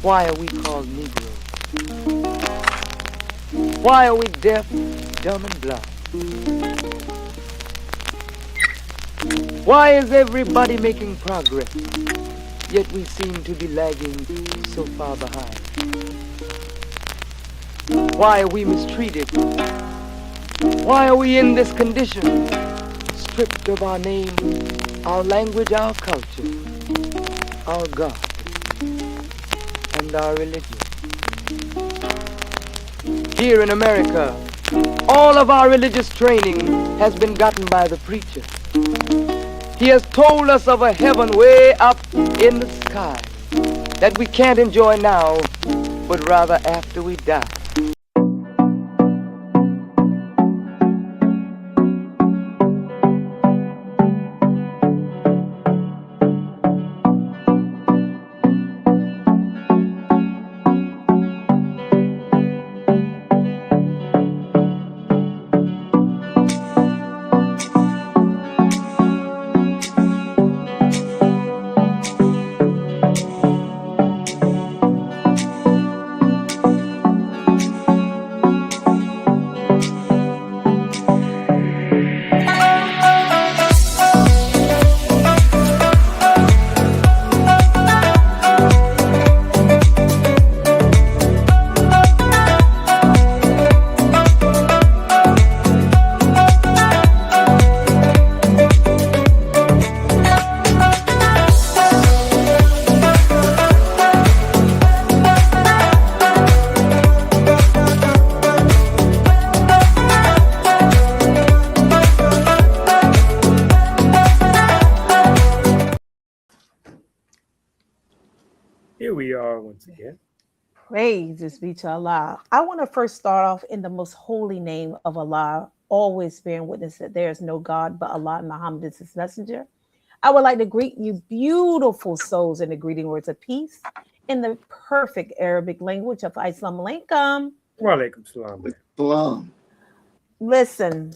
Why are we called Negroes? Why are we deaf, dumb, and blind? Why is everybody making progress, yet we seem to be lagging so far behind? Why are we mistreated? Why are we in this condition? Stripped of our name, our language, our culture, our God, and our religion. Here in America, all of our religious training has been gotten by the preacher. He has told us of a heaven way up in the sky that we can't enjoy now, but rather after we die. Here we are once again. Praises be to Allah. I want to first start off in the most holy name of Allah, always bearing witness that there is no God but Allah and Muhammad is his messenger. I would like to greet you, beautiful souls, in the greeting words of peace in the perfect Arabic language of Assalamu alaikum. Wa alaikum salam. Salam. Listen,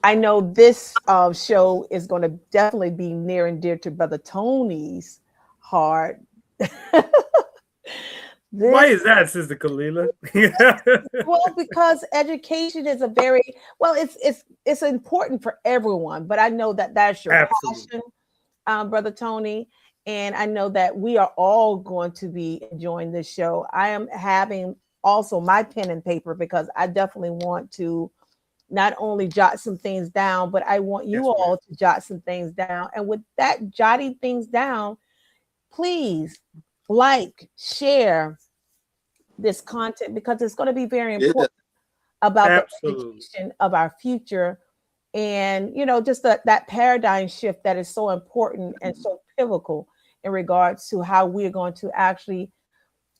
I know this show is going to definitely be near and dear to Brother Tony's heart. Why is that, Sister Kalila? Well, because education is a very it's important for everyone, but I know that that's your Absolutely. passion, Brother Tony, and I know that we are all going to be enjoying this show. I am having also my pen and paper because I definitely want to not only jot some things down, but I want you all to jot some things down. And with that jotting things down, please like, share this content because it's going to be very important about the education of our future. And, you know, just that paradigm shift that is so important and so pivotal in regards to how we're going to actually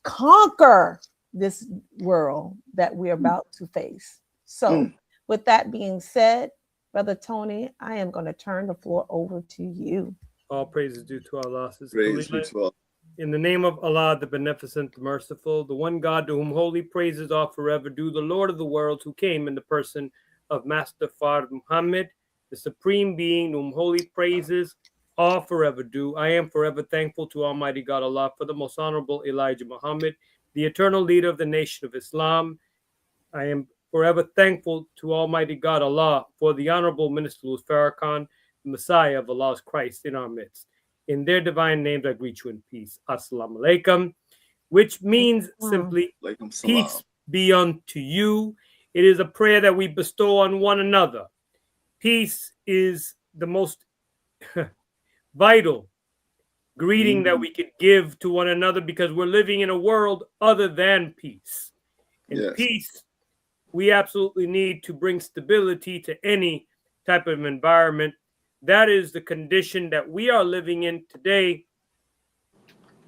conquer this world that we're about to face. So with that being said, Brother Tony, I am going to turn the floor over to you. All praises due to Allah. Praise be to Allah. In the name of Allah, the Beneficent, the Merciful, the one God to whom holy praises are forever due, the Lord of the worlds, who came in the person of Master Fard Muhammad, the Supreme Being, to whom holy praises are forever due. I am forever thankful to Almighty God Allah for the most honorable Elijah Muhammad, the eternal leader of the nation of Islam. I am forever thankful to Almighty God Allah for the honorable Minister Louis Farrakhan, the Messiah of Allah's Christ in our midst. In their divine names, I greet you in peace. Assalamu alaikum, which means simply peace be unto you. It is a prayer that we bestow on one another. Peace is the most vital greeting that we could give to one another because we're living in a world other than peace. And peace, we absolutely need to bring stability to any type of environment. That is the condition that we are living in today,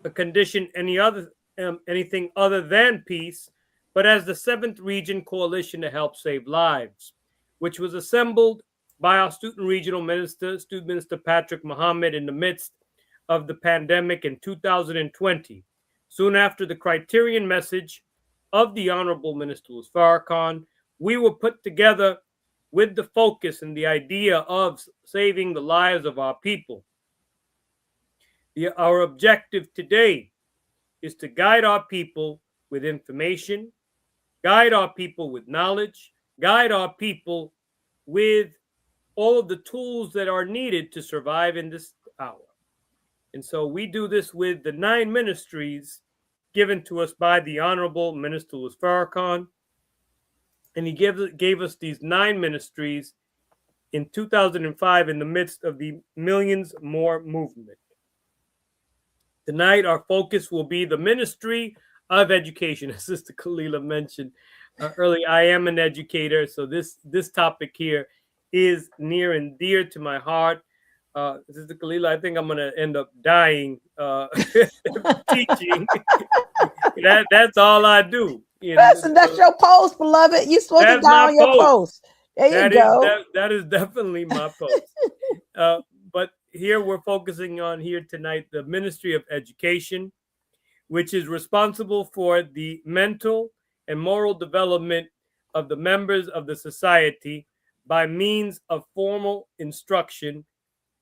a condition anything other than peace, but as the 7th Region Coalition to Help Save Lives, which was assembled by our Student Regional Minister, Student Minister Patrick Muhammad, in the midst of the pandemic in 2020. Soon after the criterion message of the Honorable Minister Louis Farrakhan, we were put together with the focus and the idea of saving the lives of our people. Our objective today is to guide our people with information, guide our people with knowledge, guide our people with all of the tools that are needed to survive in this hour. And so we do this with the 9 ministries given to us by the Honorable Minister Louis Farrakhan. And he gave us these 9 ministries in 2005 in the midst of the Millions More movement. Tonight, our focus will be the Ministry of Education. As Sister Kalila mentioned earlier, I am an educator, so this topic here is near and dear to my heart. Sister Kalila, I think I'm going to end up dying teaching. That's all I do. That's your post, beloved. You're supposed to die on your post. There you go. That is definitely my post. But here we're focusing on here tonight the Ministry of Education, which is responsible for the mental and moral development of the members of the society by means of formal instruction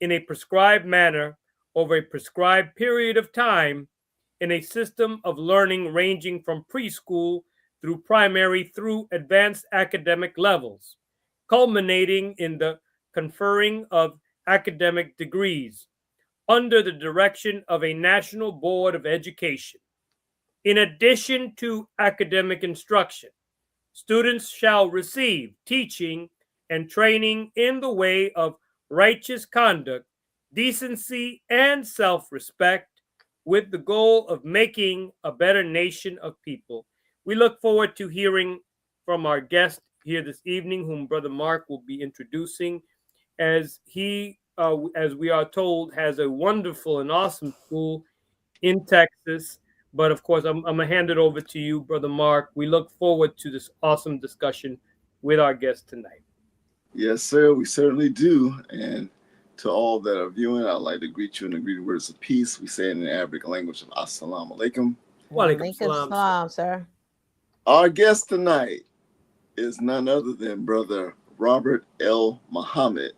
in a prescribed manner over a prescribed period of time in a system of learning ranging from preschool through primary through advanced academic levels, culminating in the conferring of academic degrees under the direction of a National Board of Education. In addition to academic instruction, students shall receive teaching and training in the way of righteous conduct, decency, and self-respect, with the goal of making a better nation of people. We look forward to hearing from our guest here this evening, whom Brother Mark will be introducing, as he, as we are told, has a wonderful and awesome school in Texas. But of course, I'm going to hand it over to you, Brother Mark. We look forward to this awesome discussion with our guest tonight. Yes, sir, we certainly do. And to all that are viewing, I'd like to greet you in the greeting words of peace. We say it in the Arabic language of Assalamu alaikum. Wa alaikum salam, sir. Our guest tonight is none other than Brother Robert L. Muhammad.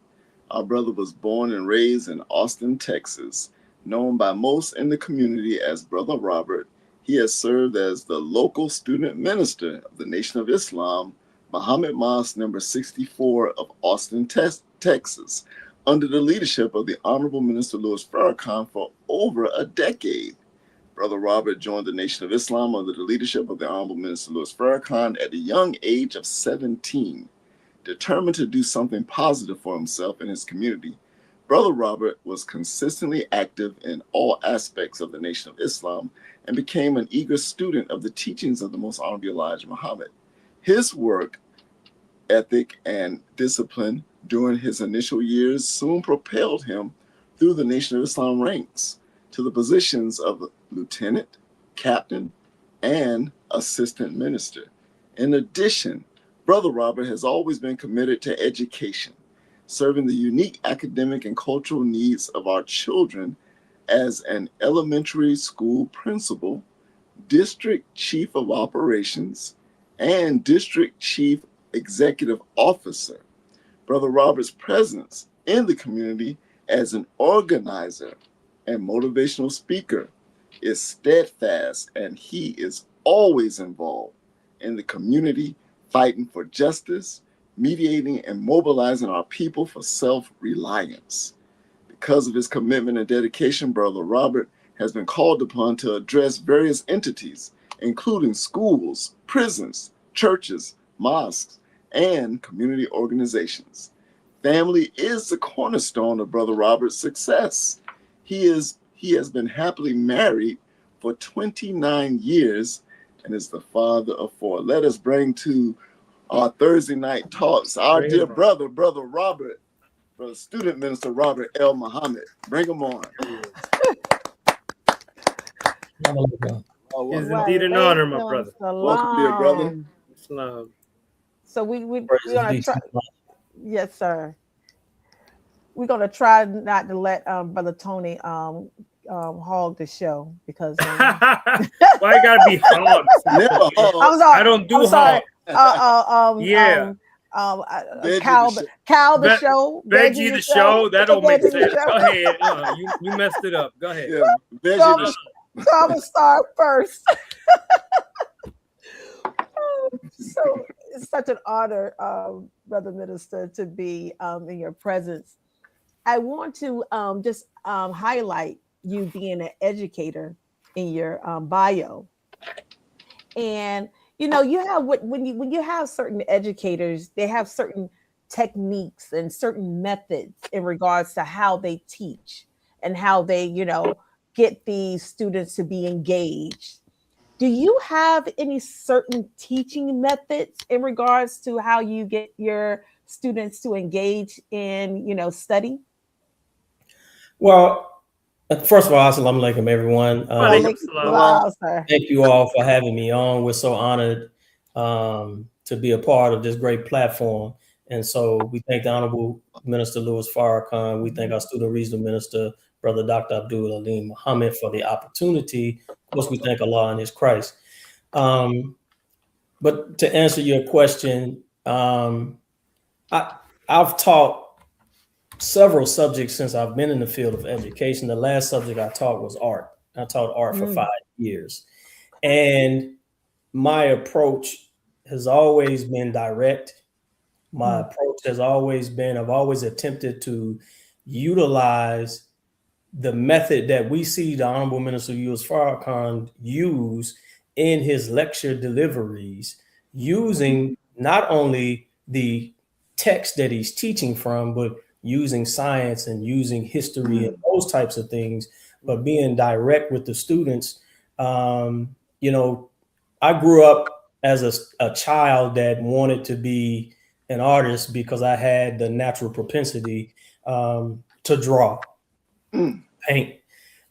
Our brother was born and raised in Austin, Texas. Known by most in the community as Brother Robert, he has served as the local student minister of the Nation of Islam, Muhammad Mosque number 64 of Austin, Texas, under the leadership of the Honorable Minister Louis Farrakhan for over a decade. Brother Robert joined the Nation of Islam under the leadership of the Honorable Minister Louis Farrakhan at a young age of 17. Determined to do something positive for himself and his community, Brother Robert was consistently active in all aspects of the Nation of Islam and became an eager student of the teachings of the Most Honorable Elijah Muhammad. His work ethic and discipline during his initial years soon propelled him through the Nation of Islam ranks to the positions of lieutenant, captain, and assistant minister. In addition, Brother Robert has always been committed to education, serving the unique academic and cultural needs of our children as an elementary school principal, district chief of operations, and district chief executive officer. Brother Robert's presence in the community as an organizer and motivational speaker is steadfast, and he is always involved in the community, fighting for justice, mediating and mobilizing our people for self-reliance. Because of his commitment and dedication, Brother Robert has been called upon to address various entities, including schools, prisons, churches, mosques, and community organizations. Family is the cornerstone of Brother Robert's success. He has been happily married for 29 years and is the father of 4. Let us bring to our Thursday night talks our dear brother, Brother Robert, Brother Student Minister Robert L. Muhammad. Bring him on. It's indeed an honor, my brother. Welcome, dear brother. Islam. So we're gonna try. Yes, sir. We're gonna try not to let Brother Tony hog the show because why you gotta be hogs? I'm sorry. I don't do hogs. Yeah. Cal the show. Veggie the show. That don't make sense. Go ahead. You messed it up. Go ahead. Yeah, So I'm gonna start first. So it's such an honor, Brother Minister, to be in your presence. I want to just highlight you being an educator in your bio, and you know you have when you have certain educators, they have certain techniques and certain methods in regards to how they teach and how they get the students to be engaged. Do you have any certain teaching methods in regards to how you get your students to engage in study? Well, first of all, assalamu alaikum, everyone. Walaikum salam. Wow, sir. Thank you all for having me on. We're so honored to be a part of this great platform. And so we thank the Honorable Minister Louis Farrakhan. We thank our Student Regional Minister, Brother Dr. Abdul Alim Muhammad, for the opportunity. Of course, we thank Allah and His Christ. But to answer your question, I've taught several subjects since I've been in the field of education. The last subject I taught was art. I taught art for 5 years. And my approach has always been direct. My approach has always been, I've always attempted to utilize the method that we see the Honorable Minister Louis Farrakhan use in his lecture deliveries, using not only the text that he's teaching from, but using science and using history and those types of things, but being direct with the students. I grew up as a child that wanted to be an artist because I had the natural propensity to draw, paint.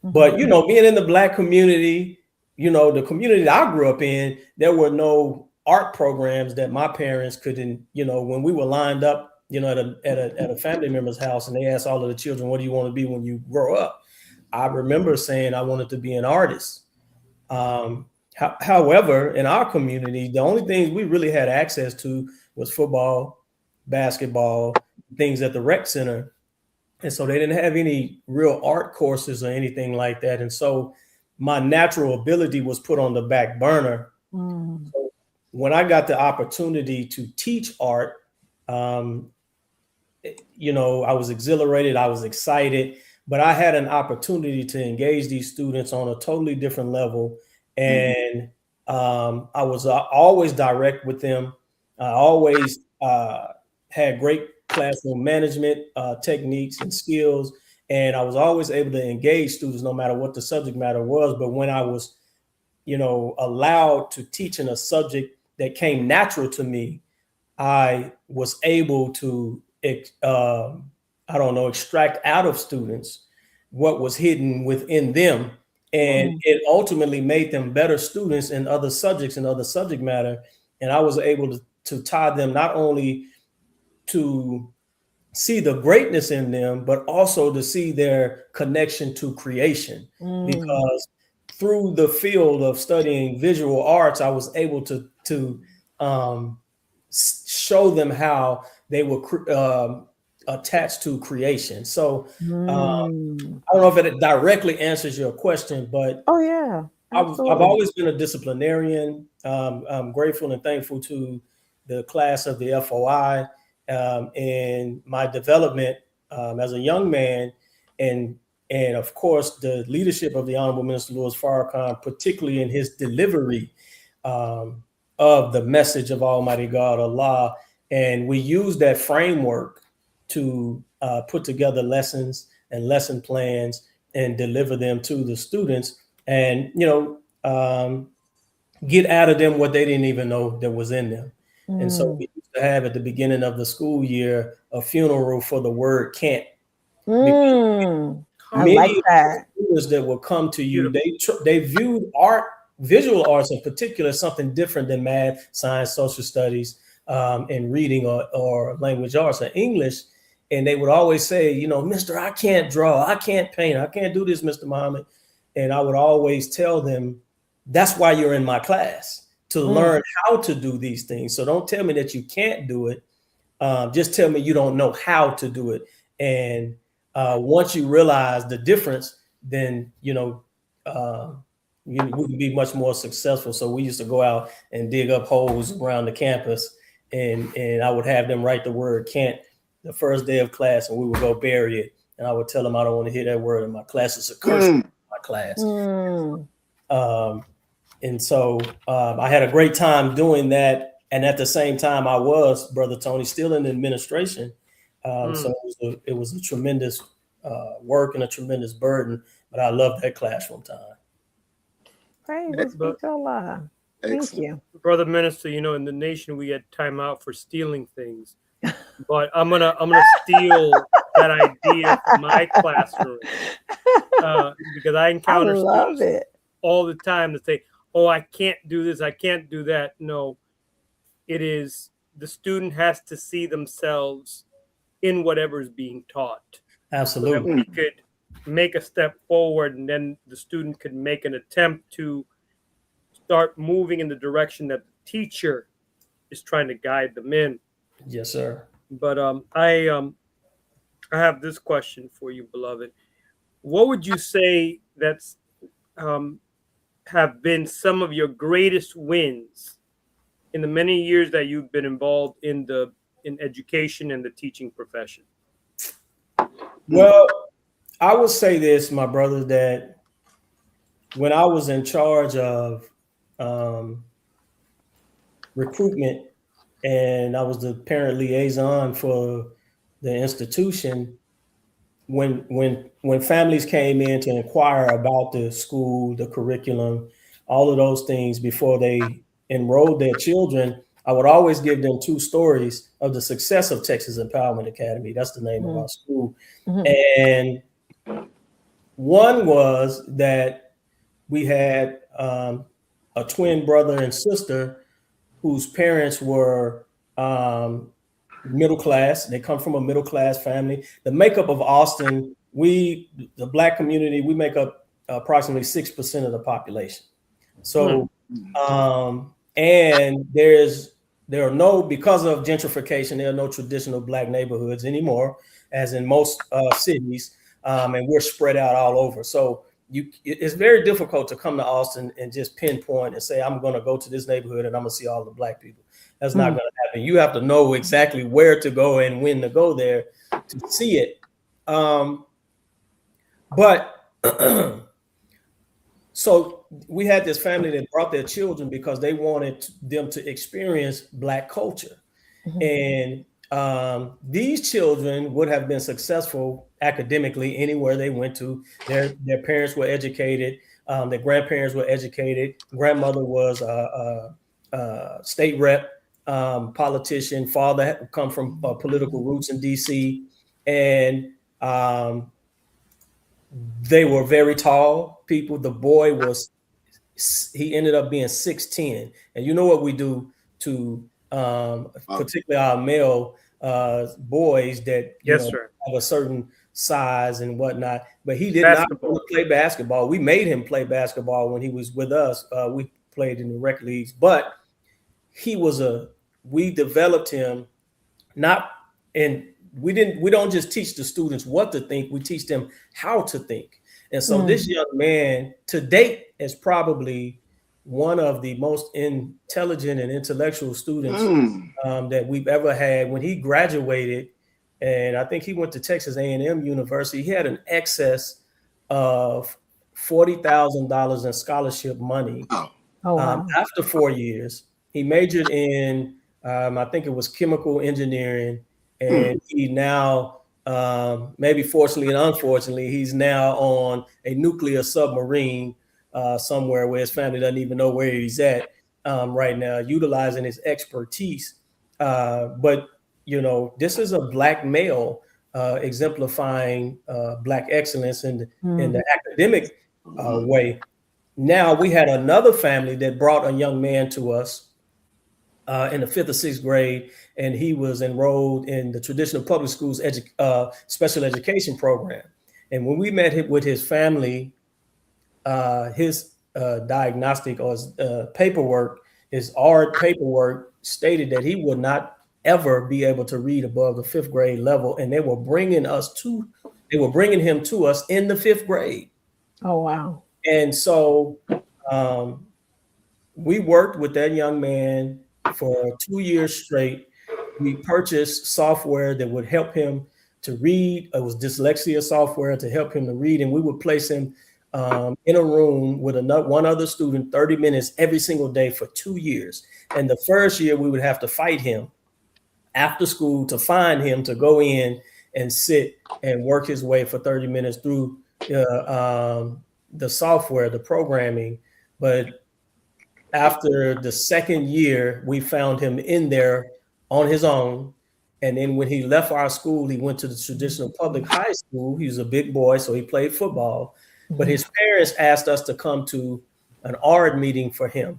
But, being in the Black community, the community that I grew up in, there were no art programs that my parents couldn't, when we were lined up, at a family member's house and they asked all of the children, what do you want to be when you grow up? I remember saying I wanted to be an artist. However, in our community, the only things we really had access to was football, basketball, things at the rec center. And so they didn't have any real art courses or anything like that. And so my natural ability was put on the back burner. So when I got the opportunity to teach art, I was exhilarated, I was excited, but I had an opportunity to engage these students on a totally different level. And I was always direct with them. I always had great classroom management techniques and skills. And I was always able to engage students no matter what the subject matter was. But when I was, allowed to teach in a subject that came natural to me, I was able to, extract out of students what was hidden within them. And it ultimately made them better students in other subjects and other subject matter. And I was able to tie them not only to see the greatness in them, but also to see their connection to creation. Because through the field of studying visual arts, I was able to show them how they were attached to creation. So I don't know if it directly answers your question, but I've always been a disciplinarian. I'm grateful and thankful to the class of the FOI and my development as a young man, and of course the leadership of the Honorable Minister Louis Farrakhan, particularly in his delivery of the message of Almighty God, Allah. And we use that framework to put together lessons and lesson plans and deliver them to the students, and get out of them what they didn't even know that was in them. And so we used to have at the beginning of the school year a funeral for the word can't. I like that. Students that will come to you, they viewed art, visual arts in particular, something different than math, science, social studies, and reading or language arts or English. And they would always say, Mr. I can't draw, I can't paint, I can't do this, Mr. Muhammad. And I would always tell them, that's why you're in my class, to learn how to do these things. So don't tell me that you can't do it. Just tell me you don't know how to do it. And once you realize the difference, then, we could be much more successful. So we used to go out and dig up holes around the campus, and I would have them write the word Kent the first day of class, and we would go bury it. And I would tell them I don't want to hear that word in my class. It's a curse in my class. And so I had a great time doing that. And at the same time, I was, Brother Tony, still in administration. So it was a tremendous work and a tremendous burden, but I loved that classroom time. Praise be to Allah. Thank you. Brother Minister, you know, in the nation we get time out for stealing things. But I'm gonna steal that idea from my classroom because I encounter students all the time that say, "Oh, I can't do this, I can't do that." No, it is the student has to see themselves in whatever is being taught. Absolutely, so that we could make a step forward, and then the student could make an attempt to start moving in the direction that the teacher is trying to guide them in. Yes, sir. But I have this question for you, beloved. What would you say that's have been some of your greatest wins in the many years that you've been involved in education and the teaching profession? Well, I would say this, my brother, that when I was in charge of recruitment, and I was the parent liaison for the institution, when families came in to inquire about the school, the curriculum, all of those things before they enrolled their children, I would always give them two stories of the success of Texas Empowerment Academy. That's the name of our school. And one was that we had a twin brother and sister whose parents were middle class. They come from a middle class family. The makeup of Austin, the Black community, we make up approximately 6% of the population. So, and there are no, because of gentrification, there are no traditional Black neighborhoods anymore, as in most cities, and we're spread out all over. So it's very difficult to come to Austin and just pinpoint and say, I'm going to go to this neighborhood and I'm going to see all the Black people. That's not going to happen. You have to know exactly where to go and when to go there to see it. But so we had this family that brought their children because they wanted them to experience Black culture. And these children would have been successful academically anywhere they went to. Their parents were educated. Their grandparents were educated. Grandmother was a state rep, politician. Father had come from political roots in DC. And they were very tall people. The boy he ended up being 6'10". And you know what we do to particularly our male boys that have a certain size and whatnot, but he did not want to play basketball. We made him play basketball when he was with us. We played in the rec leagues, but we developed him we don't just teach the students what to think, we teach them how to think. And so this young man to date is probably one of the most intelligent and intellectual students that we've ever had. When he graduated, and I think he went to Texas A&M University, he had an excess of $40,000 in scholarship money. After 4 years, he majored in, I think it was chemical engineering, and he now, maybe fortunately and unfortunately, he's now on a nuclear submarine somewhere where his family doesn't even know where he's at right now, utilizing his expertise. But this is a Black male exemplifying Black excellence in the academic way. Now we had another family that brought a young man to us in the 5th or 6th grade, and he was enrolled in the traditional public schools special education program. And when we met with his family, his diagnostic or his paperwork, his ARD paperwork stated that he would not ever be able to read above the 5th grade level, and they were bringing him to us in the 5th grade. Oh wow! And so We worked with that young man for 2 years straight. We purchased software that would help him to read. It was dyslexia software to help him to read, and we would place him in a room with one other student 30 minutes every single day for 2 years. And the first year we would have to fight him after school to find him to go in and sit and work his way for 30 minutes through the software, the programming. But after the second year, we found him in there on his own. And then when he left our school, he went to the traditional public high school. He was a big boy, so he played football. But his parents asked us to come to an ARD meeting for him.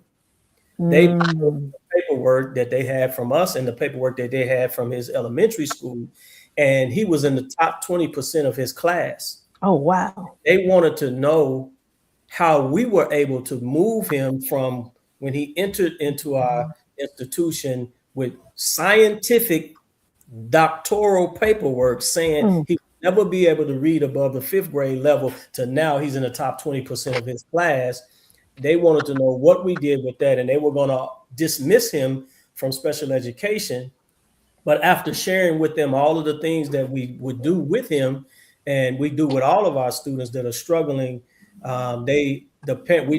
They the paperwork that they had from us and the paperwork that they had from his elementary school. And he was in the top 20% of his class. Oh, wow. They wanted to know how we were able to move him from when he entered into our institution with scientific doctoral paperwork saying he would never be able to read above the 5th grade level to now he's in the top 20% of his class. They wanted to know what we did with that, and they were going to dismiss him from special education. But after sharing with them all of the things that we would do with him, and we do with all of our students that are struggling, we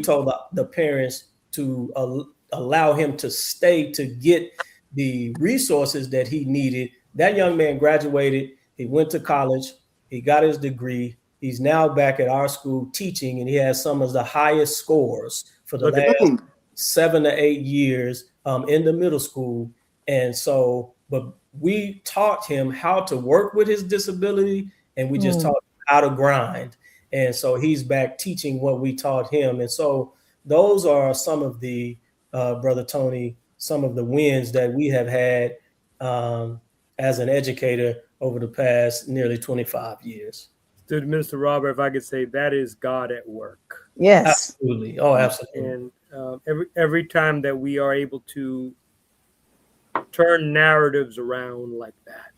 told the parents to allow him to stay to get the resources that he needed. That young man graduated. He went to college. He got his degree. He's now back at our school teaching, and he has some of the highest scores for the last 7 to 8 years in the middle school. And so, but we taught him how to work with his disability, and we just taught him how to grind. And so he's back teaching what we taught him. And so those are some of the, Brother Tony, some of the wins that we have had as an educator over the past nearly 25 years. Student Minister Robert, if I could say, that is God at work. Yes. Absolutely. Oh, absolutely. And every time that we are able to turn narratives around like that,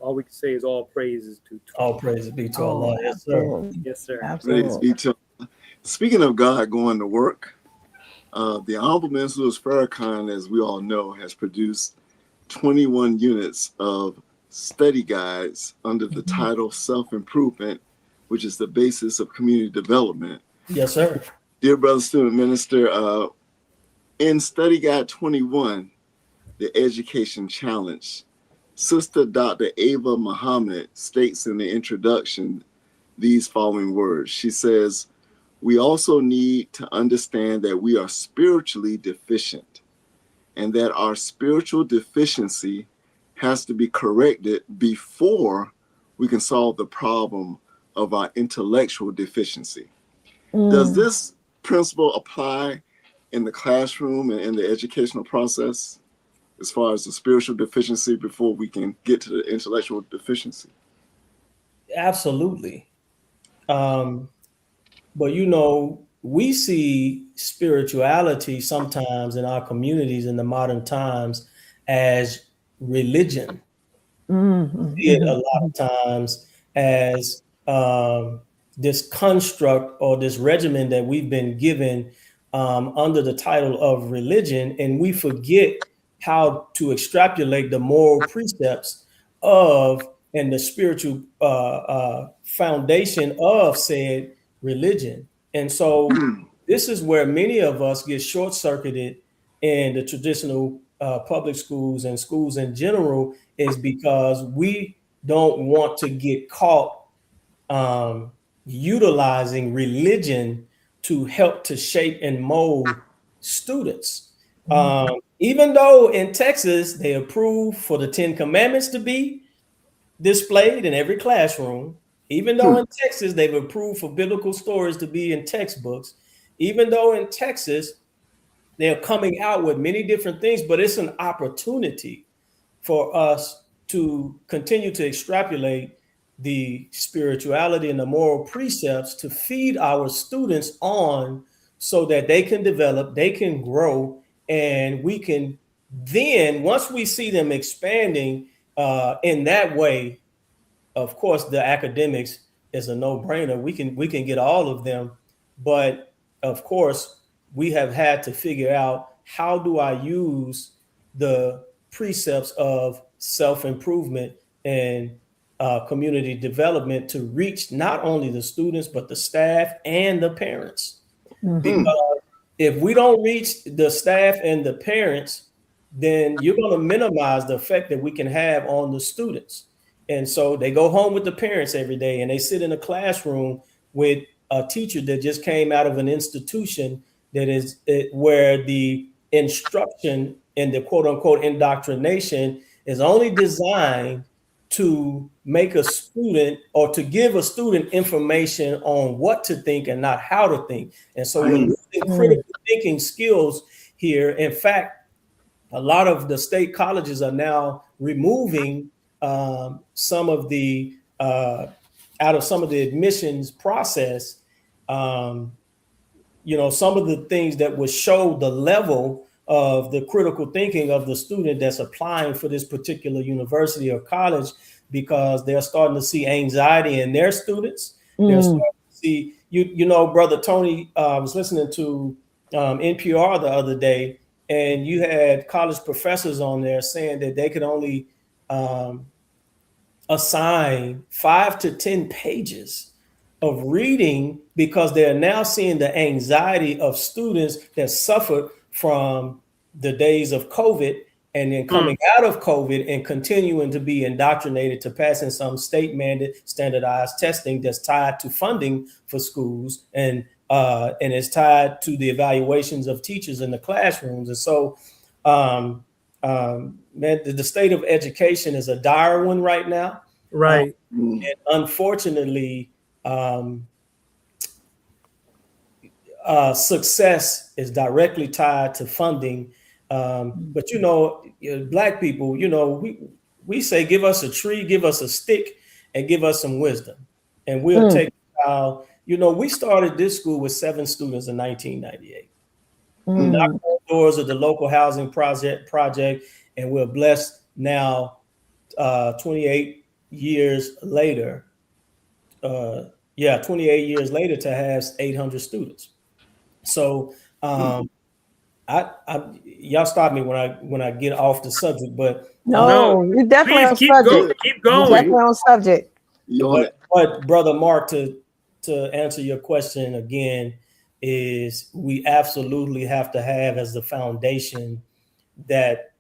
all we can say is all praises to all praises be to Allah. Yes, sir. Yes, sir. Absolutely. Praise be to Allah. Speaking of God going to work, the Honorable Minister Louis Farrakhan, as we all know, has produced 21 units of study guides under the title Self-Improvement, which is the basis of community development. Yes, sir. Dear brother student minister, in study guide 21, the education challenge, Sister Dr. Ava Muhammad states in the introduction these following words. She says, "We also need to understand that we are spiritually deficient and that our spiritual deficiency has to be corrected before we can solve the problem of our intellectual deficiency." Does this principle apply in the classroom and in the educational process as far as the spiritual deficiency before we can get to the intellectual deficiency? Absolutely. But you know, we see spirituality sometimes in our communities in the modern times as religion. We see it a lot of times as this construct or this regimen that we've been given under the title of religion, and we forget how to extrapolate the moral precepts of and the spiritual foundation of said religion. And so this is where many of us get short-circuited in the traditional public schools and schools in general, is because we don't want to get caught utilizing religion to help to shape and mold students. Even though in Texas, they approve for the 10 Commandments to be displayed in every classroom, even though in Texas, they've approved for biblical stories to be in textbooks, even though in Texas, they're coming out with many different things, but it's an opportunity for us to continue to extrapolate the spirituality and the moral precepts to feed our students on so that they can develop, they can grow, and we can then, once we see them expanding in that way, of course, the academics is a no-brainer. We can get all of them, but of course, we have had to figure out, how do I use the precepts of self-improvement and community development to reach not only the students, but the staff and the parents. Because if we don't reach the staff and the parents, then you're going to minimize the effect that we can have on the students. And so they go home with the parents every day, and they sit in a classroom with a teacher that just came out of an institution that is where the instruction and the quote unquote indoctrination is only designed to make a student, or to give a student information on what to think and not how to think. And so we're losing critical thinking skills here. In fact, a lot of the state colleges are now removing some of the out of some of the admissions process, some of the things that would show the level of the critical thinking of the student that's applying for this particular university or college, because they're starting to see anxiety in their students. They're starting to see, Brother Tony, I was listening to NPR the other day, and you had college professors on there saying that they could only assign 5 to 10 pages of reading, because they're now seeing the anxiety of students that suffered from the days of COVID, and then coming out of COVID and continuing to be indoctrinated to passing some state mandated standardized testing that's tied to funding for schools, and it's tied to the evaluations of teachers in the classrooms. And so, the state of education is a dire one right now. Right. And unfortunately, success is directly tied to funding. But Black people, we say, give us a tree, give us a stick, and give us some wisdom, and we'll take a child. We started this school with 7 students in 1998. We knocked on the doors of the local housing project, and we're blessed now, 28 years later. 28 years later, to have 800 students. So, y'all stop me when I get off the subject, but no, you definitely on subject. Keep going. Definitely on subject. But Brother Mark, to answer your question again, is we absolutely have to have as the foundation that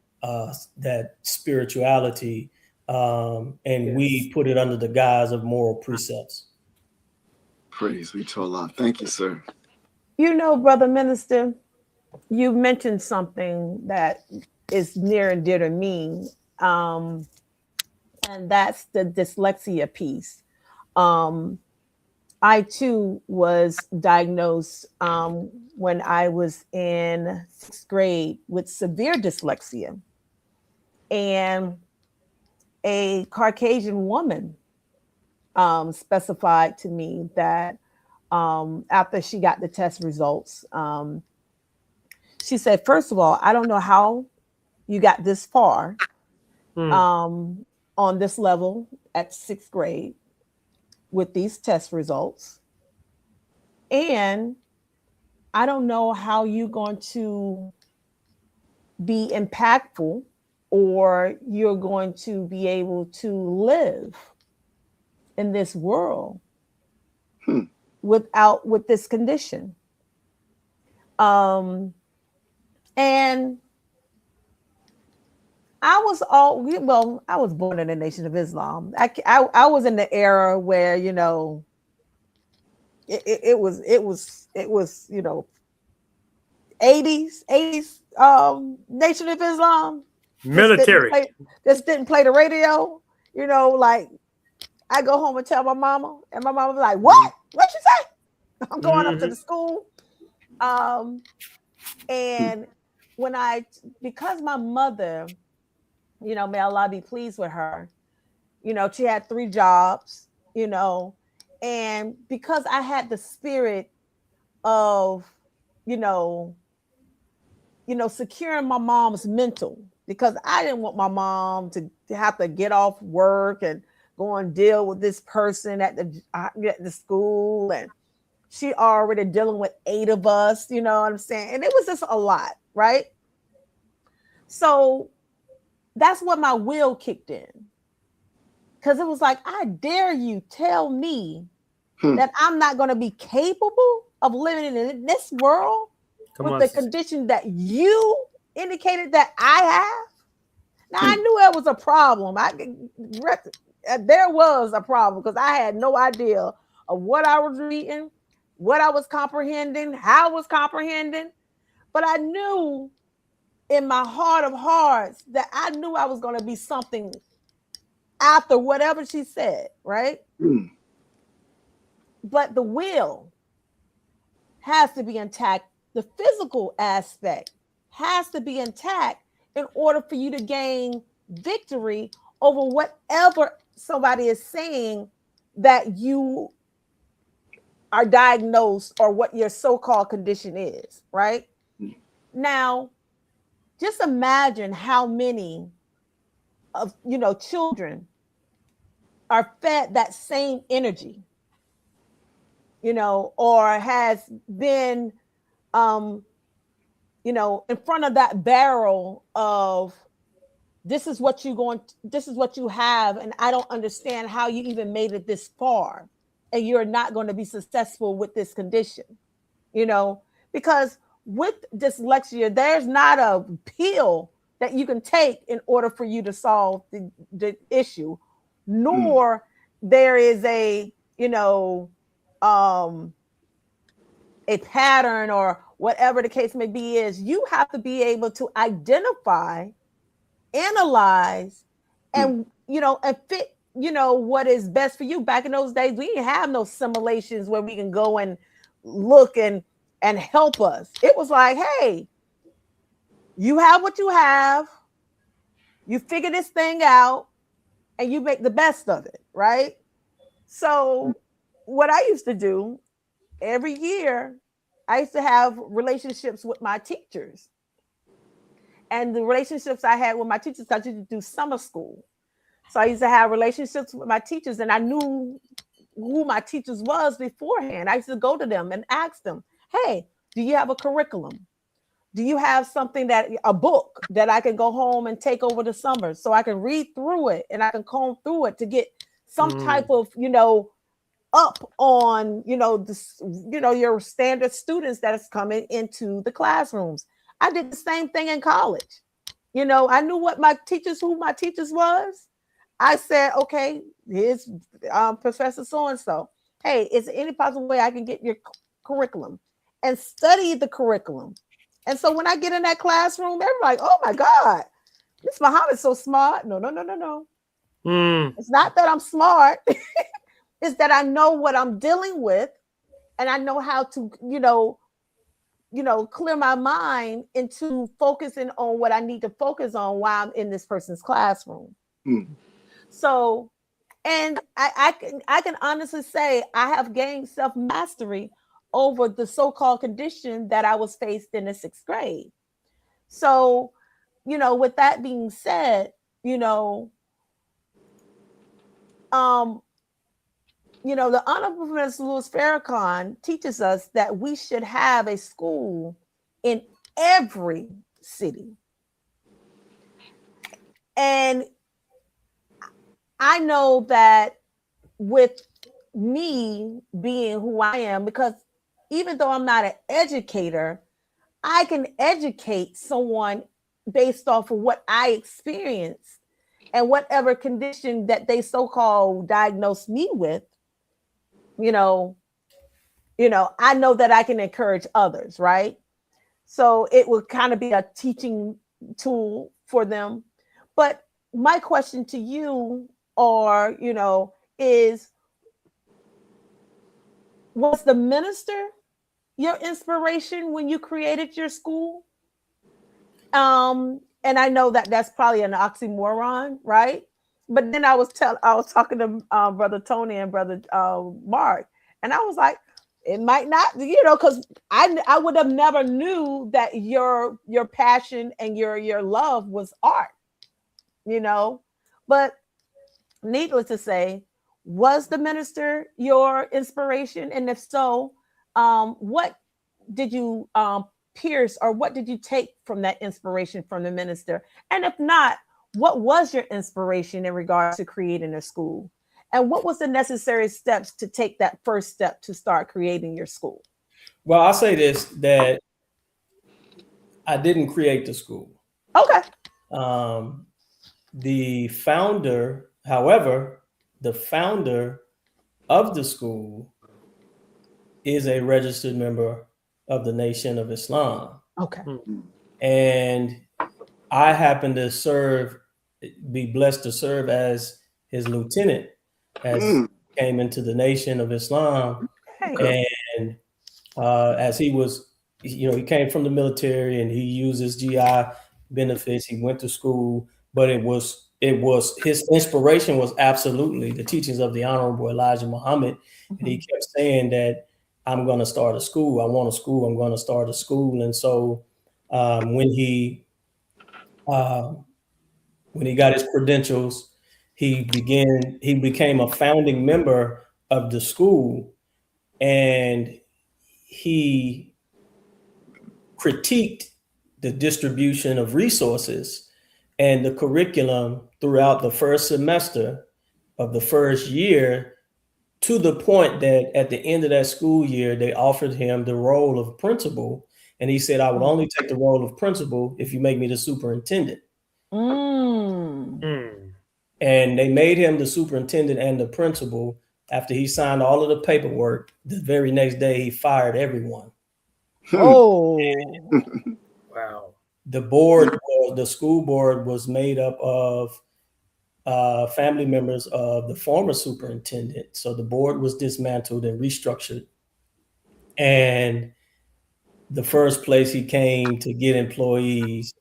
spirituality, and we put it under the guise of moral precepts. Praise be to Allah. Thank you, sir. Brother Minister, you mentioned something that is near and dear to me, and that's the dyslexia piece. I too was diagnosed when I was in 6th grade with severe dyslexia, and a Caucasian woman specified to me that after she got the test results, she said, first of all, I don't know how you got this far on this level at 6th grade with these test results. And I don't know how you're going to be impactful, or you're going to be able to live in this world with this condition. And I was I was born in the Nation of Islam. I was in the era where, it was 80s Nation of Islam. Military. Just didn't play the radio. Like, I go home and tell my mama, and my mama was like, "What? What you say?" I'm going up to the school. And because my mother, may Allah be pleased with her, she had 3 jobs, and because I had the spirit of, securing my mom's mental, because I didn't want my mom to have to get off work and go and deal with this person at the school, and She already dealing with 8 of us, you know what I'm saying? And it was just a lot, right? So that's what my will kicked in. Because it was like, I dare you tell me that I'm not going to be capable of living in this world with the condition that you indicated that I have. Now, I knew there was a problem. There was a problem because I had no idea of what I was reading, what I was comprehending, how I was comprehending. But I knew in my heart of hearts that I knew I was going to be something after whatever she said, right? But the will has to be intact. The physical aspect has to be intact in order for you to gain victory over whatever somebody is saying that you are diagnosed or what your so-called condition is, right? Now, just imagine how many of children are fed that same energy, or has been in front of that barrel of this is what you have, and I don't understand how you even made it this far, and you're not going to be successful with this condition, because with dyslexia, there's not a pill that you can take in order for you to solve the issue, nor there is a pattern or whatever the case may be. Is you have to be able to identify, analyze, and and fit what is best for you. Back in those days, we didn't have no simulations where we can go and look and help us. It was like, hey, you have what you have, you figure this thing out, and you make the best of it, right? So what I used to do every year, I used to have relationships with my teachers. And the relationships I had with my teachers, I used to do summer school. So I used to have relationships with my teachers, and I knew who my teachers was beforehand. I used to go to them and ask them, hey, do you have a curriculum? Do you have something a book that I can go home and take over the summer so I can read through it and I can comb through it to get some type of, up on, your standard students that is coming into the classrooms. I did the same thing in college. I knew who my teachers was. I said, okay, here's Professor so-and-so. Hey, is there any possible way I can get your curriculum and study the curriculum? And so when I get in that classroom, everybody's like, oh my God, Miss Muhammad's so smart. No. It's not that I'm smart. It's that I know what I'm dealing with, and I know how to, clear my mind into focusing on what I need to focus on while I'm in this person's classroom. So, and I can honestly say I have gained self-mastery over the so-called condition that I was faced in the 6th grade. So, with that being said, the Honorable Professor Louis Farrakhan teaches us that we should have a school in every city. And I know that with me being who I am, because even though I'm not an educator, I can educate someone based off of what I experienced and whatever condition that they so-called diagnosed me with. I know that I can encourage others, right? So it will kind of be a teaching tool for them. But my question to you, is, was the minister your inspiration when you created your school? And I know that that's probably an oxymoron, right? But then I was talking to Brother Tony and Brother Mark, and I was like, it might not, because I would have never knew that your passion and your love was art, But needless to say, was the minister your inspiration? And if so, what did you pierce, or what did you take from that inspiration from the minister? And if not, what was your inspiration in regards to creating a school? And what was the necessary steps to take that first step to start creating your school? Well, I'll say this, that I didn't create the school. Okay. The founder, however, the founder of the school is a registered member of the Nation of Islam. Okay. And I happen to be blessed to serve as his lieutenant as he came into the Nation of Islam. Okay. And as he was, he came from the military and he used his GI benefits. He went to school, but it was his inspiration was absolutely the teachings of the Honorable Elijah Muhammad. And he kept saying that I'm going to start a school. I want a school. I'm going to start a school. And so when he got his credentials, he became a founding member of the school, and he critiqued the distribution of resources and the curriculum throughout the first semester of the first year, to the point that at the end of that school year, they offered him the role of principal. And he said, I would only take the role of principal if you make me the superintendent. And they made him the superintendent and the principal. After he signed all of the paperwork, the very next day, he fired everyone. Oh. Wow. The school board was made up of family members of the former superintendent. So the board was dismantled and restructured. And the first place he came to get employees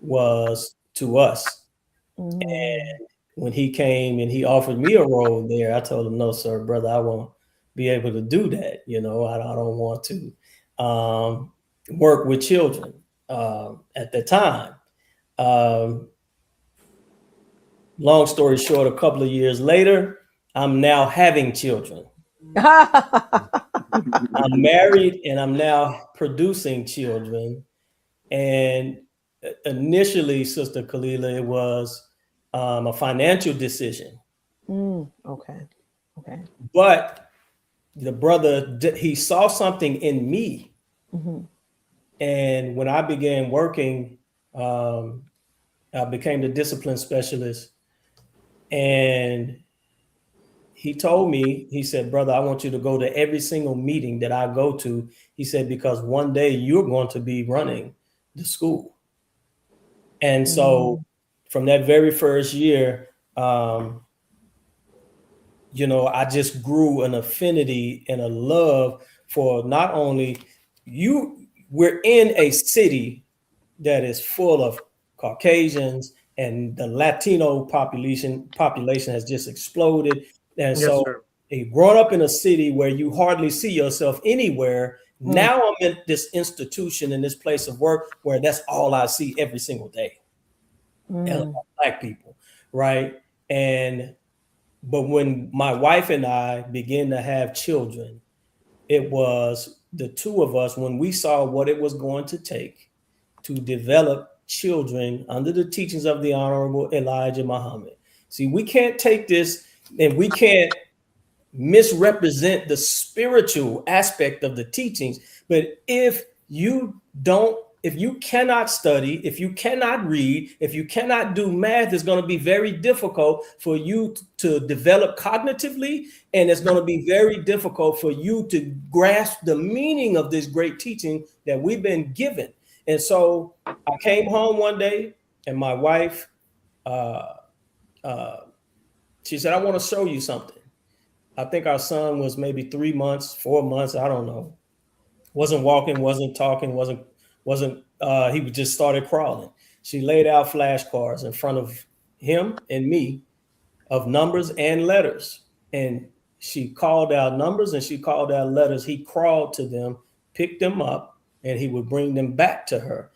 was to us. And when he came and he offered me a role there, I told him, no, sir, brother, I won't be able to do that. I don't want to work with children at the time. Long story short, a couple of years later, I'm now having children. I'm married and I'm now producing children. And initially, Sister Kalila, it was a financial decision. Okay. But the brother, he saw something in me. And when I began working, I became the discipline specialist. And he told me, he said, brother, I want you to go to every single meeting that I go to. He said, because one day you're going to be running the school. And so from that very first year, I just grew an affinity and a love for not only we're in a city that is full of Caucasians, and the Latino population has just exploded. And so growing up in a city where you hardly see yourself anywhere, now I'm in this institution, in this place of work where that's all I see every single day. Black people, right? But when my wife and I began to have children, it was the two of us, when we saw what it was going to take to develop children under the teachings of the Honorable Elijah Muhammad. See, we can't take this and we can't misrepresent the spiritual aspect of the teachings. But if you cannot study, if you cannot read, if you cannot do math, it's going to be very difficult for you to develop cognitively. And it's going to be very difficult for you to grasp the meaning of this great teaching that we've been given. And so I came home one day and my wife, she said, I want to show you something. I think our son was maybe 3 months, 4 months. I don't know. Wasn't walking, wasn't talking, he just started crawling. She laid out flashcards in front of him and me of numbers and letters. And she called out numbers and she called out letters. He crawled to them, picked them up, and he would bring them back to her.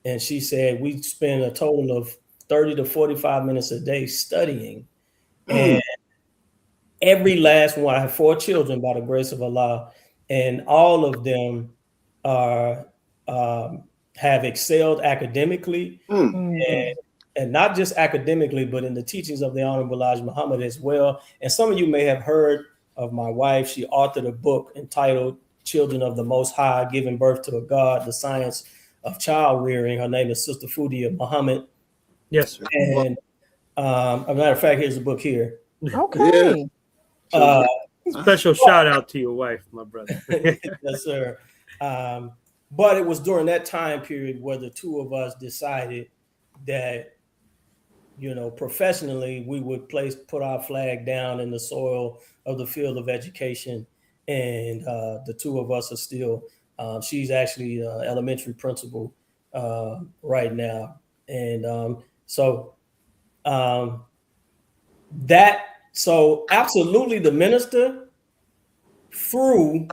And she said, we spend a total of 30 to 45 minutes a day studying. And every last one, I have 4 children by the grace of Allah. and all of them are have excelled academically, and not just academically, but in the teachings of the Honorable Elijah Muhammad as well. And some of you may have heard of my wife. She authored a book entitled Children of the Most High, Giving Birth to a God, the Science of Child Rearing. Her name is Sister Fudia Muhammad. Yes, sir. And a matter of fact, here's the book here. Okay. Special shout out to your wife, my brother. Yes, sir. But it was during that time period where the two of us decided that, you know, professionally, we would put our flag down in the soil of the field of education. And the two of us are still, she's actually elementary principal right now. And so absolutely the minister, through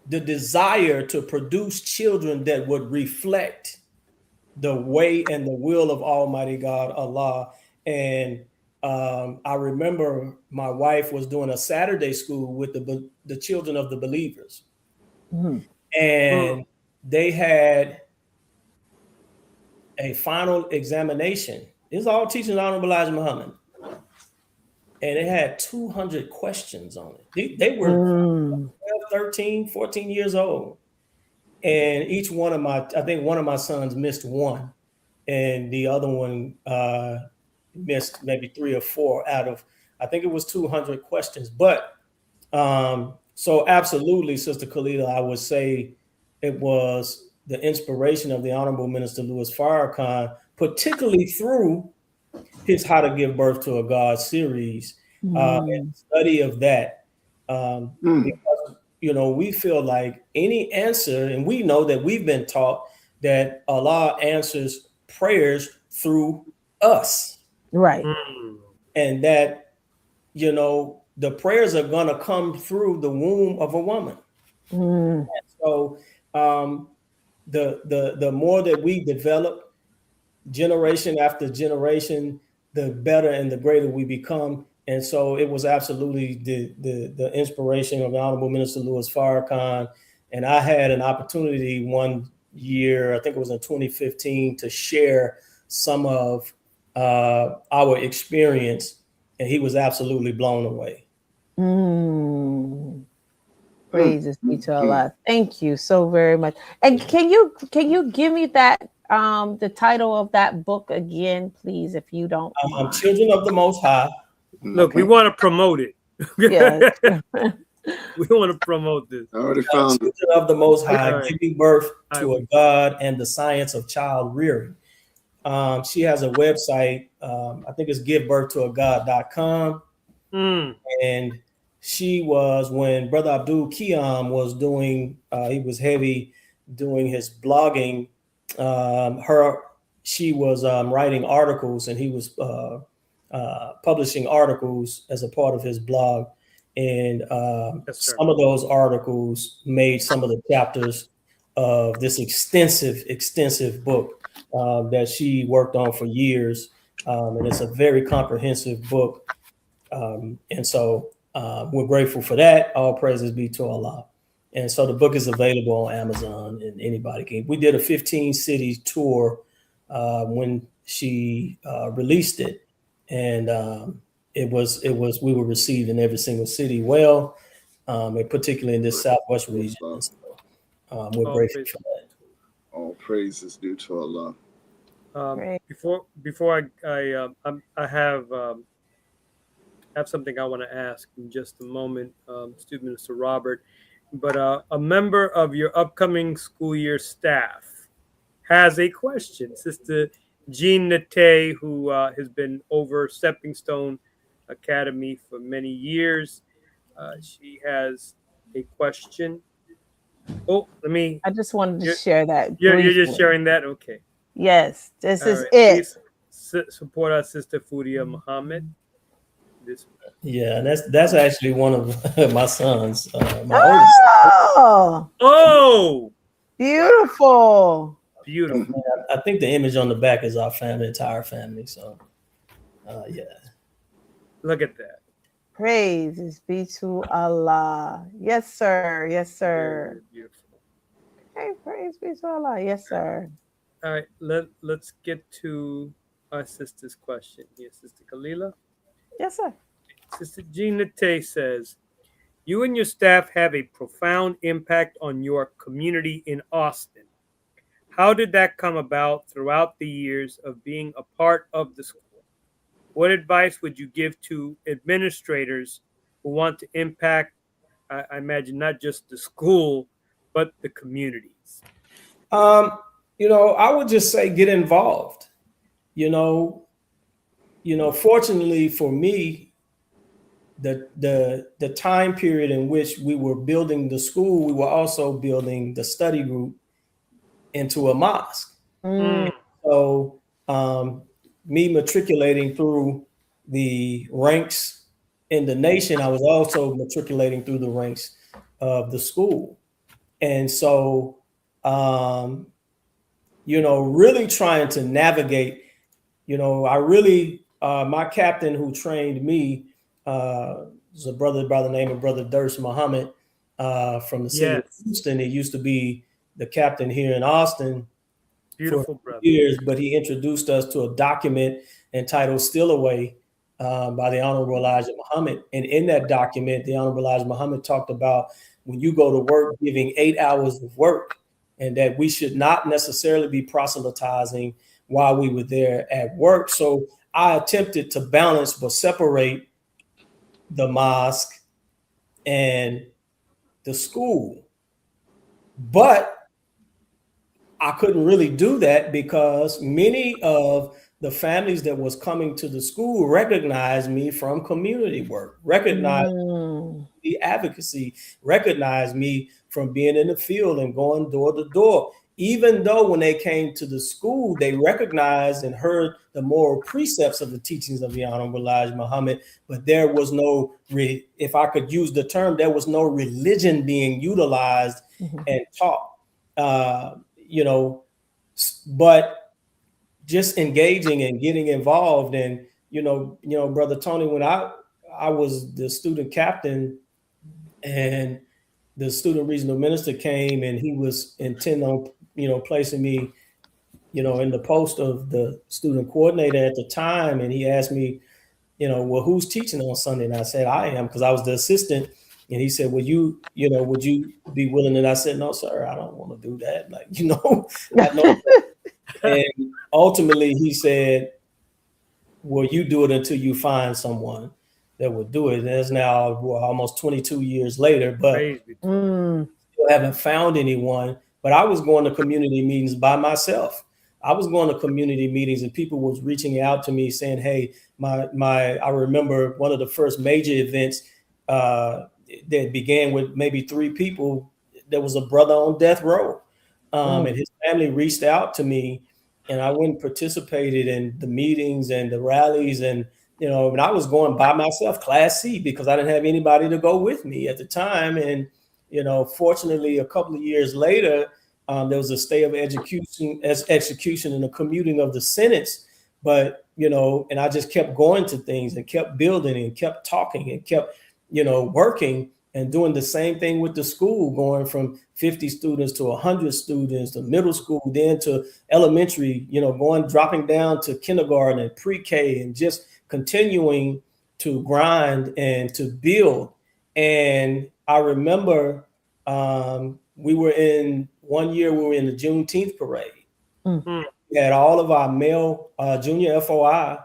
the desire to produce children that would reflect the way and the will of Almighty God, Allah. And I remember my wife was doing a Saturday school with the children of the believers. And they had a final examination. It's all teaching Honorable Elijah Muhammad. And it had 200 questions on it. They were 12, 13, 14 years old. And each one of I think one of my sons missed one. And the other one missed maybe 3 or 4 out of, I think it was 200 questions. But so absolutely, Sister Khalida, I would say it was the inspiration of the Honorable Minister Louis Farrakhan, particularly through his How to Give Birth to a God series, and study of that. Because, you know, we feel like any answer, and we know that we've been taught that Allah answers prayers through us. Right. And that, you know, the prayers are going to come through the womb of a woman. And so the more that we develop generation after generation, the better and the greater we become. And so it was absolutely the inspiration of the Honorable Minister Louis Farrakhan. And I had an opportunity one year, I think it was in 2015, to share some of our experience, and he was absolutely blown away. Praises be to Allah. Thank you so very much. And can you give me that the title of that book again, please, if you don't mind? Children of the Most High. Look, we want to promote it. Yes. We want to promote this. I already found it. Children of the Most High, Right. Giving Birth to a God and the Science of Child Rearing. She has a website, I think it's givebirthtoagod.com. And she was, when Brother Abdul Qiyam was doing, he was heavy doing his blogging, she was writing articles, and he was publishing articles as a part of his blog. And some of those articles made some of the chapters of this extensive book that she worked on for years. And it's a very comprehensive book. And so we're grateful for that. All praises be to Allah. And so the book is available on Amazon, and anybody can. We did a 15-city tour when she released it. And we were received in every single city well, and particularly in this Southwest region. So, we're grateful for that. All praises due to Allah. Before I have something I want to ask in just a moment, Student Minister Robert. But a member of your upcoming school year staff has a question. Sister Jean Nate, who has been over Stepping Stone Academy for many years, she has a question. I just wanted to share that. You're just sharing that? Okay. Yes, this is right. it. Please support our Sister Fudia Muhammad. Yeah, and that's actually one of my sons. Oh, beautiful. Beautiful. I think the image on the back is our family, entire family. So, yeah. Look at that. Praises be to Allah. Yes, sir. Yes, sir. Very beautiful. Hey, praise be to Allah. Yes, sir. All right, let's get to our sister's question here, Sister Kalila. Yes, sir. Sister Gina Tay says, you and your staff have a profound impact on your community in Austin. How did that come about throughout the years of being a part of the school? What advice would you give to administrators who want to impact, I imagine, not just the school, but the communities? I would just say get involved. Fortunately for me, the time period in which we were building the school, we were also building the study group into a mosque. Mm. So me matriculating through the ranks in the nation, I was also matriculating through the ranks of the school. And so, really trying to navigate, my captain who trained me was a brother by the name of Brother Durs Muhammad from the city of Houston. He used to be the captain here in Austin. Beautiful for brother. years, but he introduced us to a document entitled Still Away by the Honorable Elijah Muhammad. And in that document, the Honorable Elijah Muhammad talked about when you go to work, giving 8 hours of work, and that we should not necessarily be proselytizing while we were there at work. So I attempted to balance but separate the mosque and the school. But I couldn't really do that because many of the families that was coming to the school recognized me from community work, recognized the advocacy, recognized me from being in the field and going door to door. Even though when they came to the school, they recognized and heard the moral precepts of the teachings of the Honorable Elijah Muhammad, but there was no, if I could use the term, there was no religion being utilized and taught. But just engaging and getting involved. And, Brother Tony, when I was the student captain and the student regional minister came and he was intent on, placing me, in the post of the student coordinator at the time. And he asked me, well, who's teaching on Sunday? And I said, I am, because I was the assistant. And he said, well, would you be willing? And I said, no, sir, I don't want to do that. I know. And ultimately he said, well, you do it until you find someone that would do it. And it's now almost 22 years later, but still haven't found anyone. But I was going to community meetings by myself. I was going to community meetings and people was reaching out to me saying, hey, I remember one of the first major events that began with maybe 3 people. There was a brother on death row. And his family reached out to me and I went and participated in the meetings and the rallies. And, and I was going by myself, Class C, because I didn't have anybody to go with me at the time. And, fortunately, a couple of years later, there was a stay of execution and a commuting of the sentence. But, and I just kept going to things and kept building and kept talking and kept, working and doing the same thing with the school, going from 50 students to 100 students to middle school, then to elementary, dropping down to kindergarten and pre-K and just continuing to grind and to build. And I remember we were in the Juneteenth parade. We had all of our male junior FOI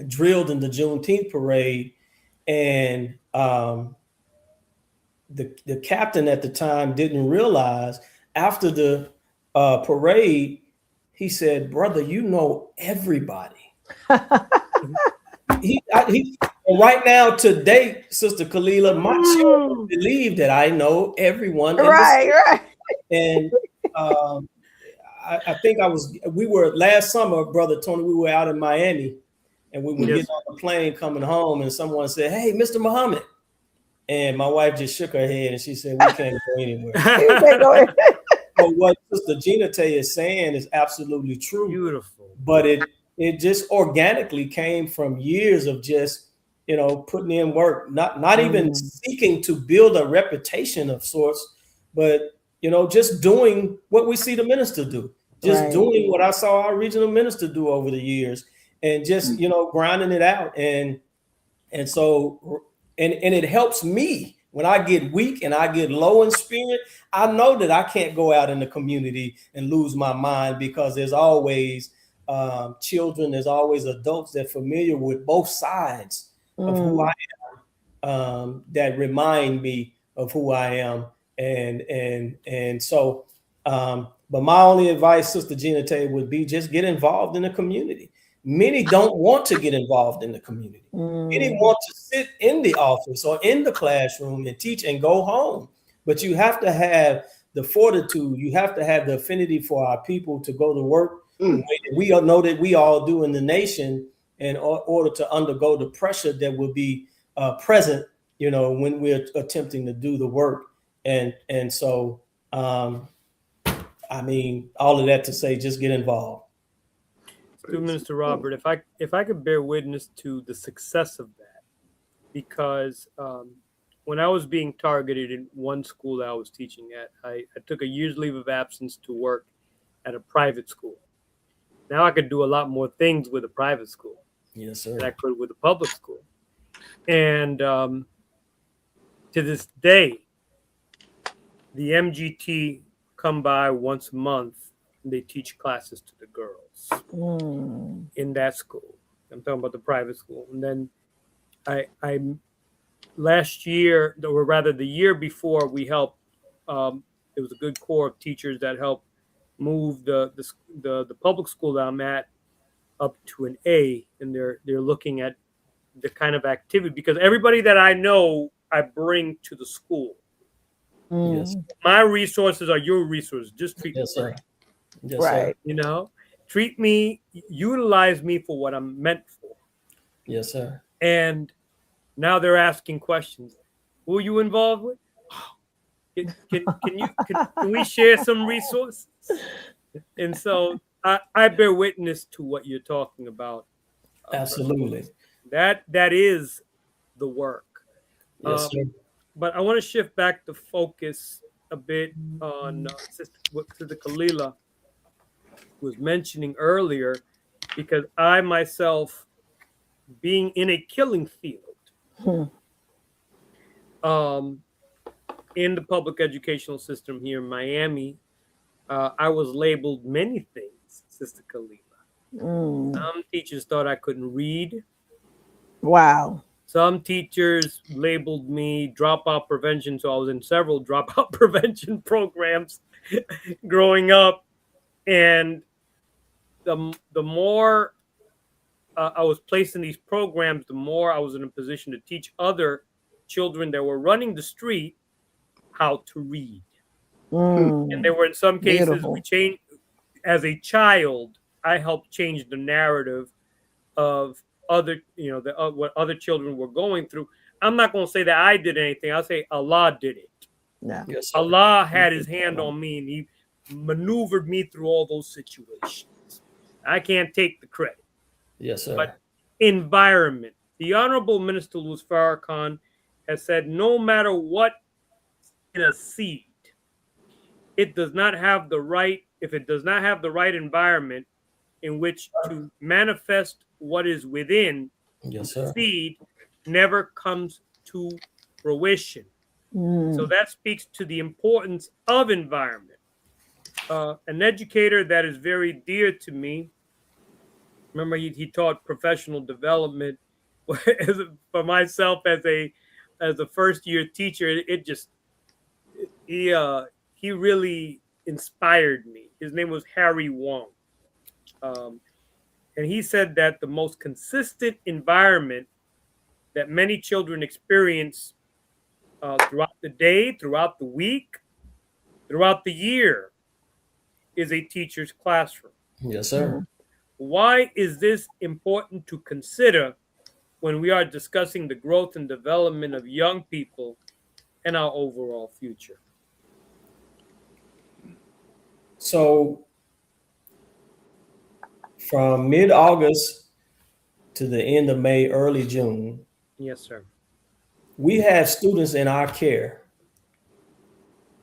drilled in the Juneteenth parade. And the captain at the time didn't realize after the parade, he said, brother, everybody. And right now to date, Sister Kalila, my children believe that I know everyone. Right. And I think we were last summer, Brother Tony, we were out in Miami and we were getting on the plane coming home and someone said, hey, Mr. Muhammad. And my wife just shook her head and she said, we can't go anywhere. But what Sister Gina Tay is saying is absolutely true. Beautiful. But it just organically came from years of just, putting in work, not even seeking to build a reputation of sorts, but just doing what we see the minister do, just doing what I saw our regional minister do over the years, and just grinding it out, and so it helps me when I get weak and I get low in spirit. I know that I can't go out in the community and lose my mind, because there's always children, there's always adults that are familiar with both sides of who I am, that remind me of who I am. And so, but my only advice, Sister Gina Tay, would be just get involved in the community. Many don't want to get involved in the community. Many want to sit in the office or in the classroom and teach and go home. But you have to have the fortitude. You have to have the affinity for our people to go to work the way that we all know that we all do in the nation, in order to undergo the pressure that will be present, when we're attempting to do the work. And so, all of that to say, just get involved. Minister Robert, if I could bear witness to the success of that, because when I was being targeted in one school that I was teaching at, I took a year's leave of absence to work at a private school. Now I could do a lot more things with a private school than I could with a public school. And to this day, the MGT come by once a month and they teach classes to the girls in that school. I'm talking about the private school. And then I last year, or rather the year before, we helped, it was a good core of teachers that helped move the public school that I'm at up to an A, and they're looking at the kind of activity, because everybody that I know I bring to the school. Yes. My resources are your resources. Just treat me sir. Yes, Right. sir. Treat me, utilize me for what I'm meant for. Yes, sir. And now they're asking questions. Who are you involved with? Can we share some resources? And so I bear witness to what you're talking about. Absolutely. That is the work. Yes, sir. But I want to shift back the focus a bit on what Sister Kalila was mentioning earlier, because I myself, being in a killing field, in the public educational system here in Miami, I was labeled many things, Sister Kalila. Some teachers thought I couldn't read. Wow. Some teachers labeled me dropout prevention, so I was in several dropout prevention programs growing up. And the more I was placed in these programs, the more I was in a position to teach other children that were running the street how to read. And there were, in some cases, Beautiful. we changed. As a child, I helped change the narrative of other, what other children were going through. I'm not going to say that I did anything. I'll say Allah did it. Yeah. Yes, sir. Allah had his hand on me, and he maneuvered me through all those situations. I can't take the credit. Yes, sir. But environment. The Honorable Minister Louis Farrakhan has said, no matter what in a seed, it does not have the right, if it does not have the right environment in which to manifest what is within, Yes, sir. seed never comes to fruition. So that speaks to the importance of environment. An educator that is very dear to me, remember he taught professional development. For myself as a first year teacher, he really inspired me. His name was Harry Wong. And he said that the most consistent environment that many children experience throughout the day, throughout the week, throughout the year is a teacher's classroom. Yes, sir. Why is this important to consider when we are discussing the growth and development of young people and our overall future? So from mid-August to the end of May, early June, Yes, sir. We have students in our care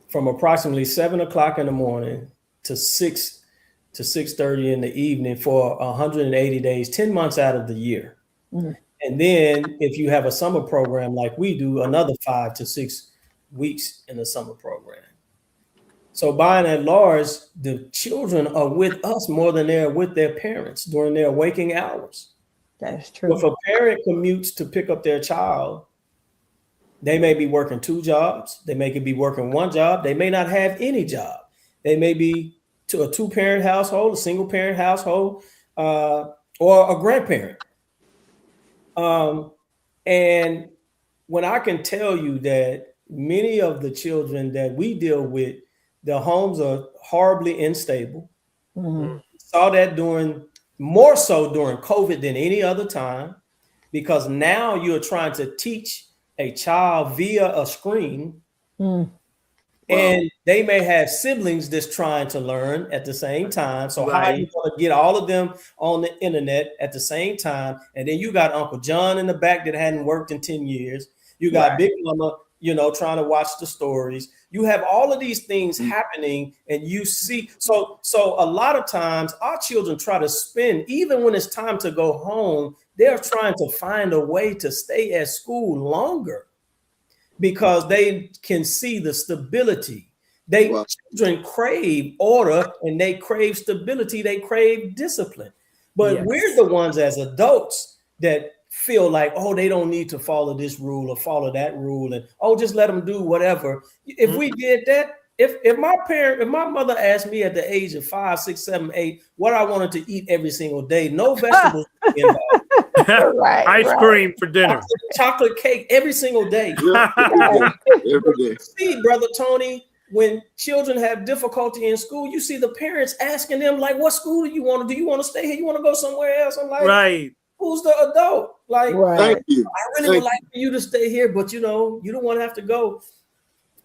from approximately 7 o'clock in the morning to 6:30 in the evening for 180 days, 10 months out of the year. Mhm. And then if you have a summer program like we do, another 5 to 6 weeks in the summer program. So by and large, the children are with us more than they're with their parents during their waking hours. That's true. If a parent commutes to pick up their child, they may be working 2 jobs. They may be working 1 job. They may not have any job. They may be to a 2-parent household, a single parent household, or a grandparent. And when I can tell you that many of the children that we deal with, their homes are horribly unstable. Mhm. Saw that more so during COVID than any other time, because now you're trying to teach a child via a screen, Mm. and they may have siblings that's trying to learn at the same time. So how are you going to get all of them on the internet at the same time? And then you got Uncle John in the back that hadn't worked in 10 years. You got Right. Big Mama, trying to watch the stories. You have all of these things happening, and you see. So a lot of times our children try to spend, even when it's time to go home, they're trying to find a way to stay at school longer because they can see the stability. Children crave order, and they crave stability. They crave discipline. But we're the ones as adults that feel like, oh, they don't need to follow this rule or follow that rule, and just let them do whatever. If we did that, if my mother asked me at the age of 5, 6, 7, 8 what I wanted to eat every single day, no vegetables involved. Ice cream for dinner. Chocolate cake every single day. Every day. See, Brother Tony, when children have difficulty in school, you see the parents asking them, like, what school do you want to do? You want to stay here? You want to go somewhere else? I'm like, right. Who's the adult? Like, Thank you. I really would like for you to stay here, but you don't want to have to go.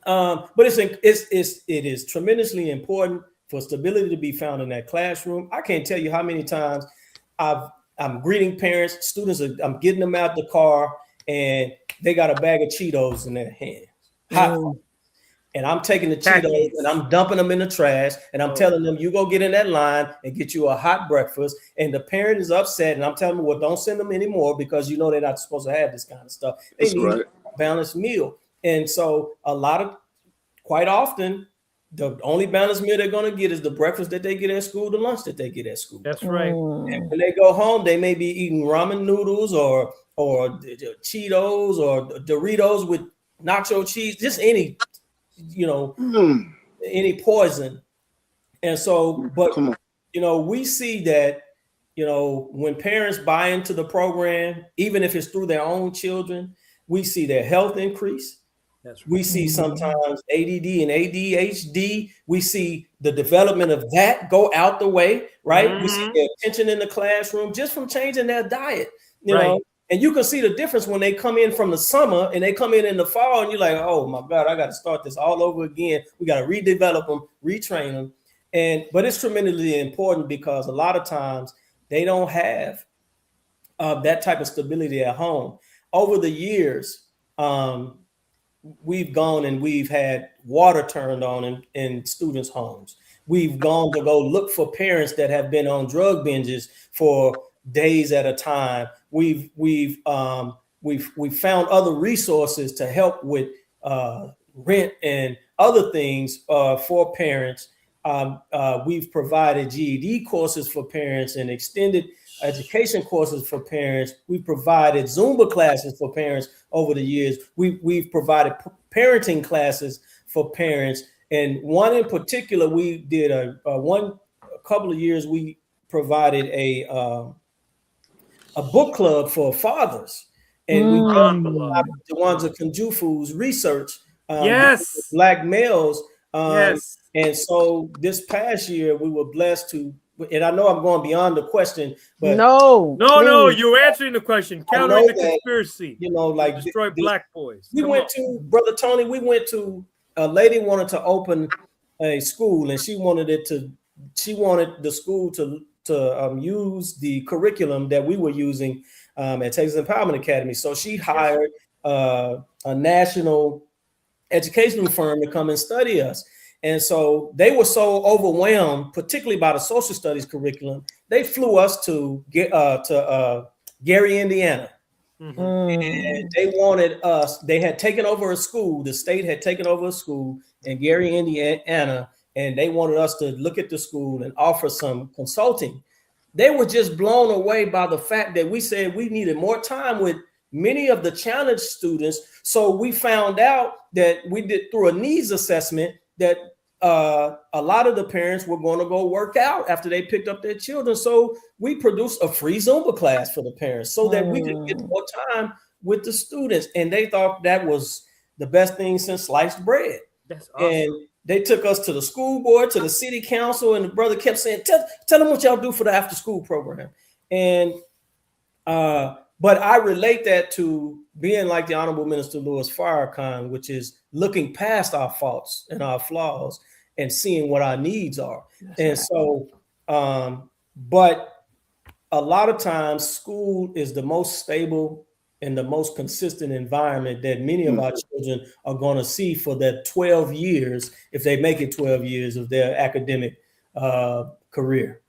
But it is tremendously important for stability to be found in that classroom. I can't tell you how many times I'm greeting parents, students. I'm getting them out the car, and they got a bag of Cheetos in their hands, hot. And I'm taking the Cheetos and I'm dumping them in the trash, and I'm telling them, you go get in that line and get you a hot breakfast. And the parent is upset, and I'm telling them, well, don't send them anymore because they're not supposed to have this kind of stuff. They need a balanced meal. And so quite often, the only balanced meal they're going to get is the breakfast that they get at school, the lunch that they get at school. That's right. And when they go home, they may be eating ramen noodles or Cheetos or Doritos with nacho cheese, just any poison. And so, but we see that, when parents buy into the program, even if it's through their own children, we see their health increase. That's right. We see sometimes ADD and ADHD. We see the development of that go out the way, right? We see their attention in the classroom just from changing their diet, you know. And you can see the difference when they come in from the summer and they come in the fall, and you're like, oh my God, I got to start this all over again. We got to redevelop them, retrain them. But it's tremendously important because a lot of times they don't have that type of stability at home. Over the years, we've gone and we've had water turned on in students' homes. We've gone to go look for parents that have been on drug binges for days at a time. We've found other resources to help with rent and other things for parents. We've provided GED courses for parents and extended education courses for parents. We've provided Zumba classes for parents over the years. We've provided parenting classes for parents. And one in particular, we did a couple of years, we provided a book club for fathers. And we the ones of Kunjufu's research. Black males. And so this past year, we were blessed to, and I know I'm going beyond the question, but no, you're answering the question. Countering the conspiracy. Like destroy black boys. We went to Brother Tony. We went to a lady wanted to open a school, and she wanted the school to use the curriculum that we were using at Texas Empowerment Academy. So she hired a national educational firm to come and study us. And so they were so overwhelmed, particularly by the social studies curriculum, they flew us to Gary, Indiana. And they wanted us, they had taken over a school, the state had taken over a school in Gary, Indiana, and they wanted us to look at the school and offer some consulting. They were just blown away by the fact that we said we needed more time with many of the challenged students. So we found out that we did through a needs assessment that a lot of the parents were going to go work out after they picked up their children. So we produced a free Zumba class for the parents so that we could get more time with the students. And they thought that was the best thing since sliced bread. That's awesome. And they took us to the school board, to the city council, and the brother kept saying, tell them what y'all do for the after school program. And but I relate that to being like the Honorable Minister Louis Farrakhan, which is looking past our faults and our flaws and seeing what our needs are. That's and right. So, but a lot of times school is the most stable and the most consistent environment that many of our children are going to see for their 12 years, if they make it 12 years of their academic career.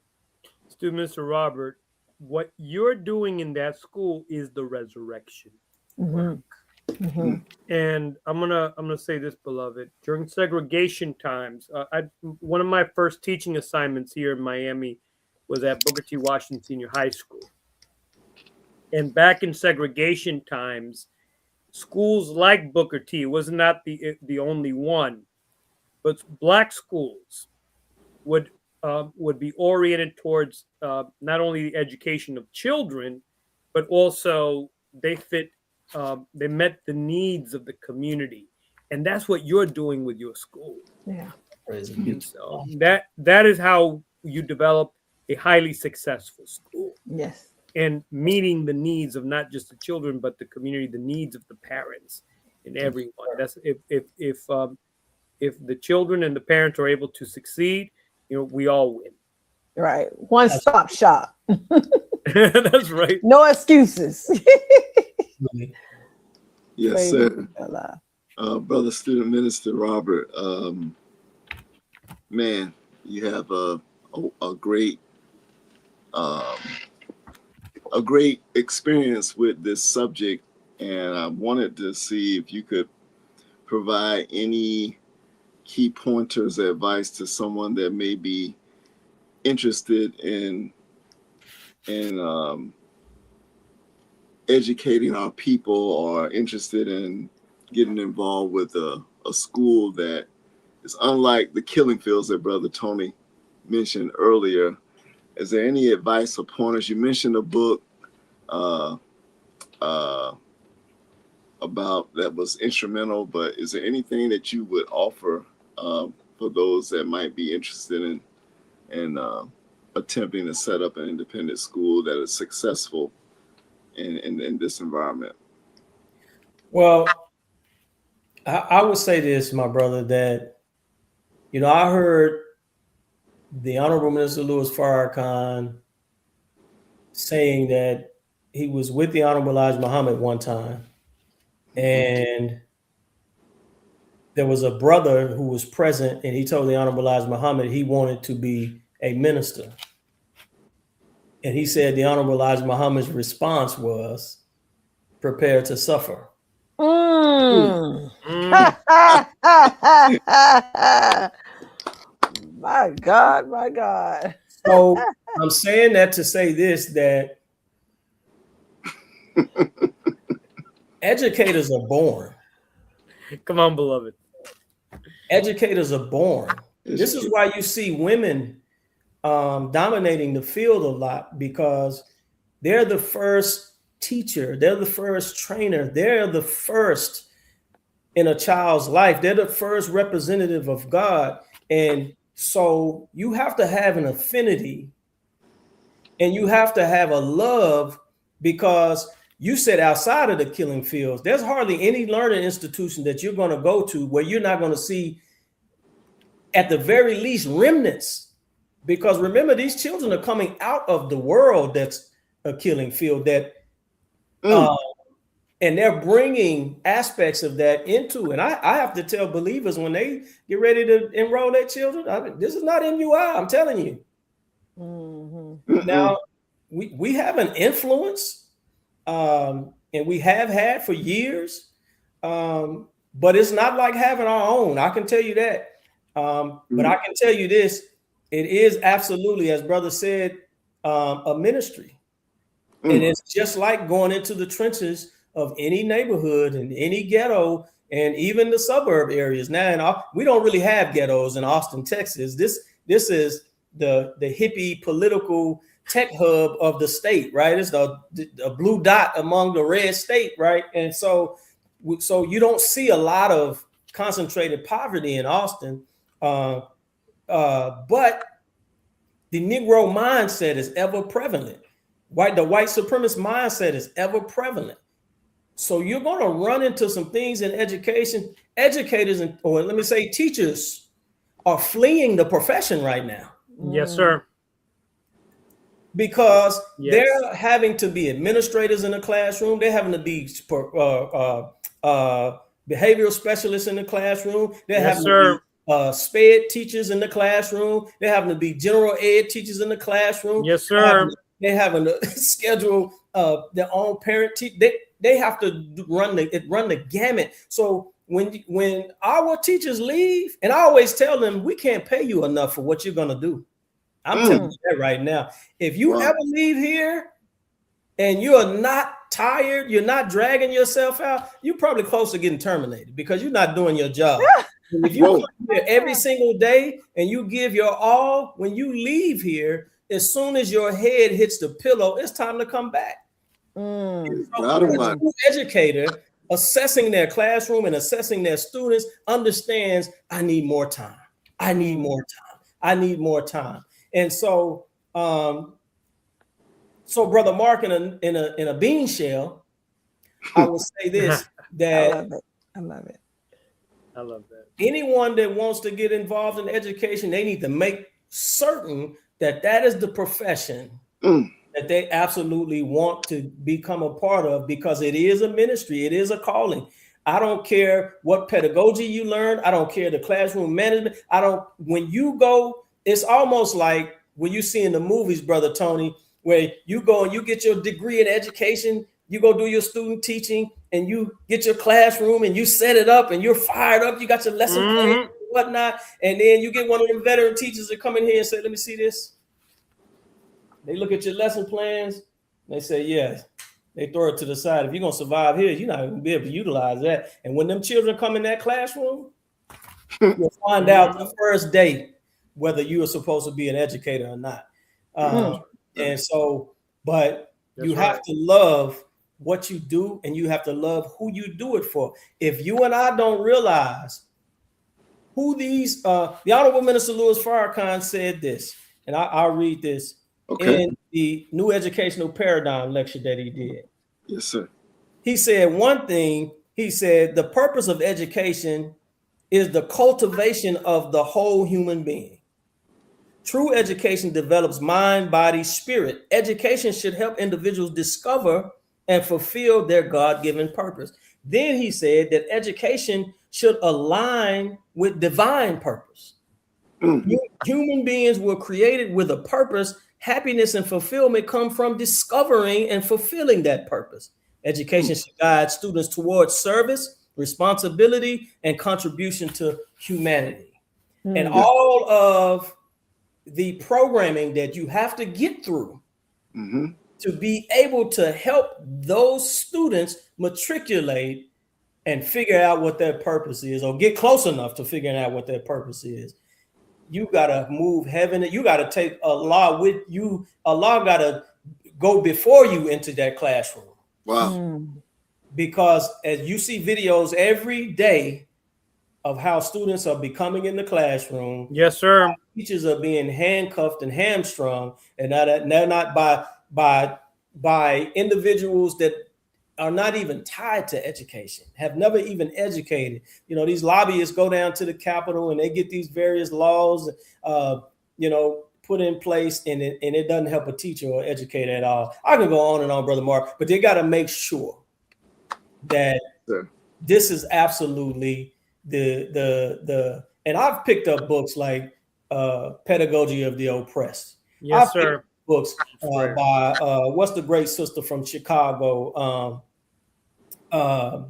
Student Mr. Robert, what you're doing in that school is the resurrection work. And I'm gonna say this, beloved. During segregation times, one of my first teaching assignments here in Miami was at Booker T. Washington Senior High School. And back in segregation times, schools like Booker T was not the only one, but Black schools would be oriented towards not only the education of children, but also they met the needs of the community. And that's what you're doing with your school. Yeah. And so that is how you develop a highly successful school. Yes. And meeting the needs of not just the children, but the community, the needs of the parents and everyone. That's if the children and the parents are able to succeed, we all win. Right. One-stop shop. That's right. No excuses. Yes, sir. Brother Student Minister Robert, man, you have a great experience with this subject, and I wanted to see if you could provide any key pointers or advice to someone that may be interested in educating our people, or interested in getting involved with a school that is unlike the killing fields that Brother Tony mentioned earlier. Is there any advice or pointers? You mentioned a book about that was instrumental, but is there anything that you would offer for those that might be interested in attempting to set up an independent school that is successful in this environment? Well, I would say this, my brother, that, I heard the Honorable Minister Louis Farrakhan saying that he was with the Honorable Elijah Muhammad one time, and there was a brother who was present, and he told the Honorable Elijah Muhammad he wanted to be a minister. And he said the Honorable Elijah Muhammad's response was, prepare to suffer. My God. So I'm saying that to say this, that educators are born. Come on, beloved. Educators are born. This is why you see women dominating the field a lot, because they're the first teacher, they're the first trainer, they're the first in a child's life, they're the first representative of God. And so you have to have an affinity and you have to have a love, because you said outside of the killing fields, there's hardly any learning institution that you're going to go to where you're not going to see, at the very least, remnants. Because remember, these children are coming out of the world that's a killing field, that And they're bringing aspects of that into, and I have to tell believers when they get ready to enroll their children, this is not MUI, I'm telling you. Mm-hmm. Now, we have an influence, and we have had for years, but it's not like having our own. I can tell you that. But I can tell you this, it is absolutely, as brother said, a ministry. And it's just like going into the trenches of any neighborhood and any ghetto and even the suburb areas. Now, we don't really have ghettos in Austin, Texas. This is the hippie political tech hub of the state, right? It's the blue dot among the red state, right? And so you don't see a lot of concentrated poverty in Austin, but the Negro mindset is ever prevalent. The white supremacist mindset is ever prevalent. So you're going to run into some things in education. Educators, or let me say teachers, are fleeing the profession right now. Yes, sir. Because they're having to be administrators in the classroom. They're having to be behavioral specialists in the classroom. They're having to be SPED teachers in the classroom. They're having to be general ed teachers in the classroom. Yes, sir. They're having to schedule their own parent teacher. They have to run the gamut. So when our teachers leave, and I always tell them, we can't pay you enough for what you're going to do. I'm telling you that right now. If you ever leave here and you are not tired, you're not dragging yourself out, you're probably close to getting terminated because you're not doing your job. If you come here every single day and you give your all, when you leave here, as soon as your head hits the pillow, it's time to come back. So educator assessing their classroom and assessing their students understands, I need more time. I need more time. I need more time. And so, Brother Mark, in a bean shell, I will say this: that I love it. I love that. Anyone that wants to get involved in education, they need to make certain that is the profession that they absolutely want to become a part of, because it is a ministry, it is a calling. I don't care what pedagogy you learn. I don't care the classroom management. When you go, it's almost like when you see in the movies, Brother Tony, where you go and you get your degree in education, you go do your student teaching, and you get your classroom and you set it up and you're fired up. You got your lesson plan and whatnot. And then you get one of them veteran teachers that come in here and say, let me see this. They look at your lesson plans. And they say, yeah. They throw it to the side. If you're going to survive here, you're not going to be able to utilize that. And when them children come in that classroom, you'll find out the first day whether you are supposed to be an educator or not. And so, but you have to love what you do, and you have to love who you do it for. If you and I don't realize who these, the Honorable Minister Louis Farrakhan said this, and I'll read this in the New Educational Paradigm lecture that he did. Yes, sir. He said one thing. He said the purpose of education is the cultivation of the whole human being. True education develops mind, body, spirit. Education should help individuals discover and fulfill their God-given purpose. Then he said that education should align with divine purpose. Human beings were created with a purpose. Happiness and fulfillment come from discovering and fulfilling that purpose. Education should guide students towards service, responsibility, and contribution to humanity. And all of the programming that you have to get through to be able to help those students matriculate and figure out what their purpose is, or get close enough to figuring out what their purpose is. You got to move heaven. You got to take Allah with you. Allah got to go before you into that classroom. Wow. Because as you see videos every day of how students are becoming in the classroom. Yes, sir. Teachers are being handcuffed and hamstrung, and they're not by individuals that are not even tied to education, have never even educated. You know, these lobbyists go down to the Capitol and they get these various laws, put in place, and it doesn't help a teacher or educator at all. I can go on and on, Brother Mark, but they got to make sure that this is absolutely the. And I've picked up books like Pedagogy of the Oppressed. Yes, sir. Books by what's the great sister from Chicago? Yeah,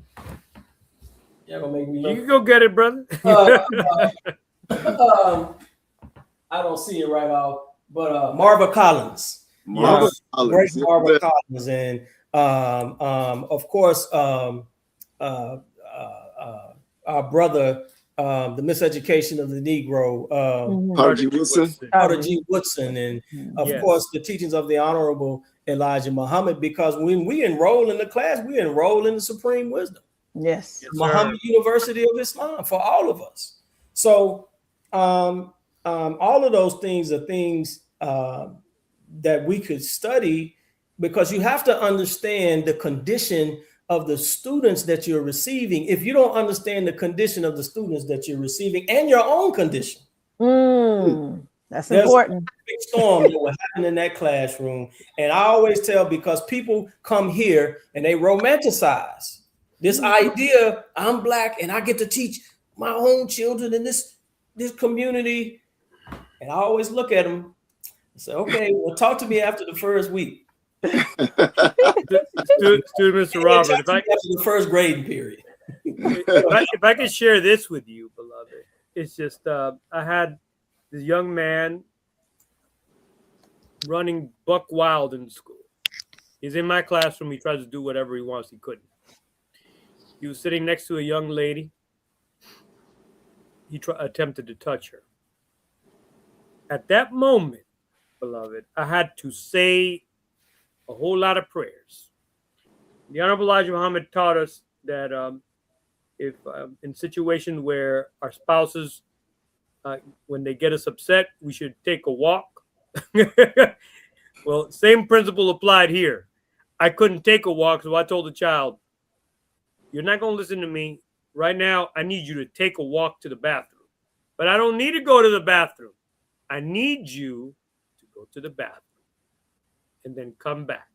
gonna make me look. You can go get it, brother. I don't see it right off, but Marva Collins. Marva Great Collins. Marva Collins, and of course our brother, the Miseducation of the Negro, Carter G. Woodson. Carter G. Woodson, and of course the teachings of the Honorable Elijah Muhammad. Because when we enroll in the class, we enroll in the supreme wisdom. Yes. Muhammad University of Islam for all of us. So all of those things are things that we could study, because you have to understand the condition of the students that you're receiving. If you don't understand the condition of the students that you're receiving and your own condition, that's important. A big storm that will happen in that classroom. And I always tell, because people come here and they romanticize this idea, I'm Black and I get to teach my own children in this community. And I always look at them and say, okay, well, talk to me after the first week. Student Mr. Robert, if I after the first grading period. if I could share this with you, beloved, it's just I had this young man running buck wild in school. He's in my classroom. He tries to do whatever he wants. He couldn't. He was sitting next to a young lady. He attempted to touch her. At that moment, beloved, I had to say a whole lot of prayers. The Honorable Elijah Muhammad taught us that if in situations where our spouses, when they get us upset, we should take a walk. Well, same principle applied here. I couldn't take a walk, so I told the child, you're not going to listen to me. Right now, I need you to take a walk to the bathroom. But I don't need to go to the bathroom. I need you to go to the bathroom and then come back.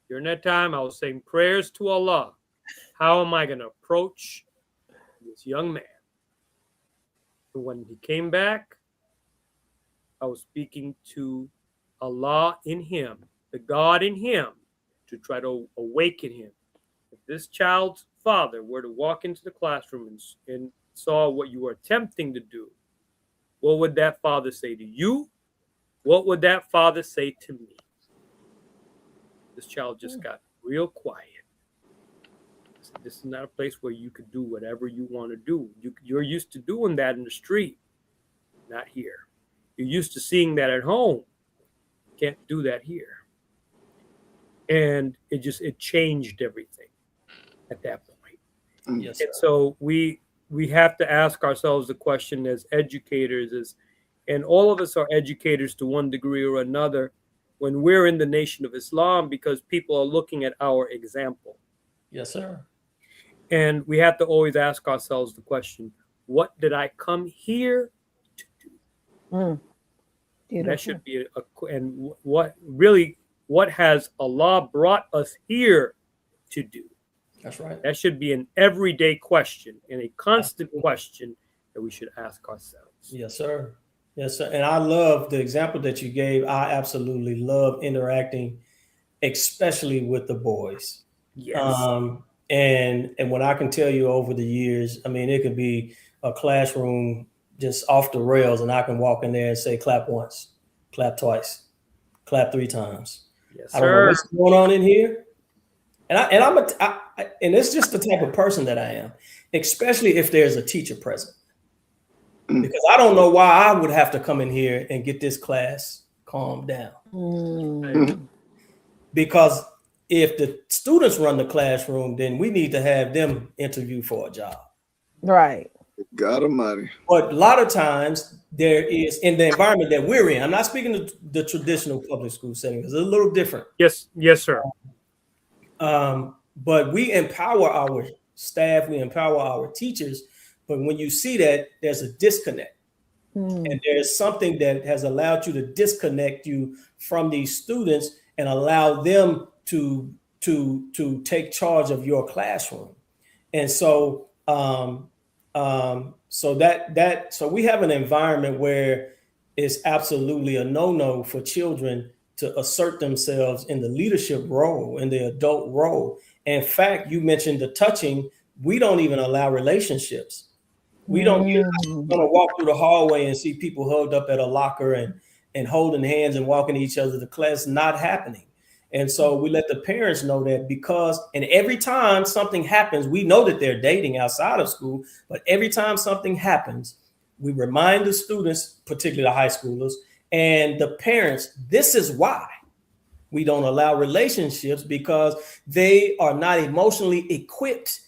During that time, I was saying prayers to Allah. How am I going to approach this young man? And when he came back, I was speaking to Allah in him, the God in him, to try to awaken him. If this child's father were to walk into the classroom and saw what you were attempting to do, what would that father say to you? What would that father say to me? This child just got real quiet. This is not a place where you could do whatever you want to do. You're used to doing that in the street, not here. You're used to seeing that at home. Can't do that here. And it changed everything at that point. Yes, and so we have to ask ourselves the question as educators, and all of us are educators to one degree or another when we're in the Nation of Islam, because people are looking at our example. Yes, sir. And we have to always ask ourselves the question, what did I come here to do? That should be what has Allah brought us here to do? That's right. That should be an everyday question and a constant question that we should ask ourselves. Yes, sir. Yes, sir. And I love the example that you gave. I absolutely love interacting, especially with the boys. Yes. And when I can tell you over the years, I mean, it could be a classroom just off the rails, and I can walk in there and say, clap once, clap twice, clap 3 times. Yes, I don't know what's going on in here. And it's just the type of person that I am, especially if there's a teacher present. Because I don't know why I would have to come in here and get this class calmed down. Because if the students run the classroom, then we need to have them interview for a job. Right. God Almighty. But a lot of times there is, in the environment that we're in, I'm not speaking to the traditional public school setting, it's a little different. Yes, sir. But we empower our staff, we empower our teachers. But when you see that, there's a disconnect. And there's something that has allowed you to disconnect you from these students and allow them to take charge of your classroom. And so so we have an environment where it's absolutely a no-no for children to assert themselves in the leadership role, in the adult role. In fact, you mentioned the touching. We don't even allow relationships. We don't. You're not going to walk through the hallway and see people hugged up at a locker and holding hands and walking each other to class. Not happening. And so we let the parents know that and every time something happens, we know that they're dating outside of school, but every time something happens, we remind the students, particularly the high schoolers, and the parents, this is why we don't allow relationships, because they are not emotionally equipped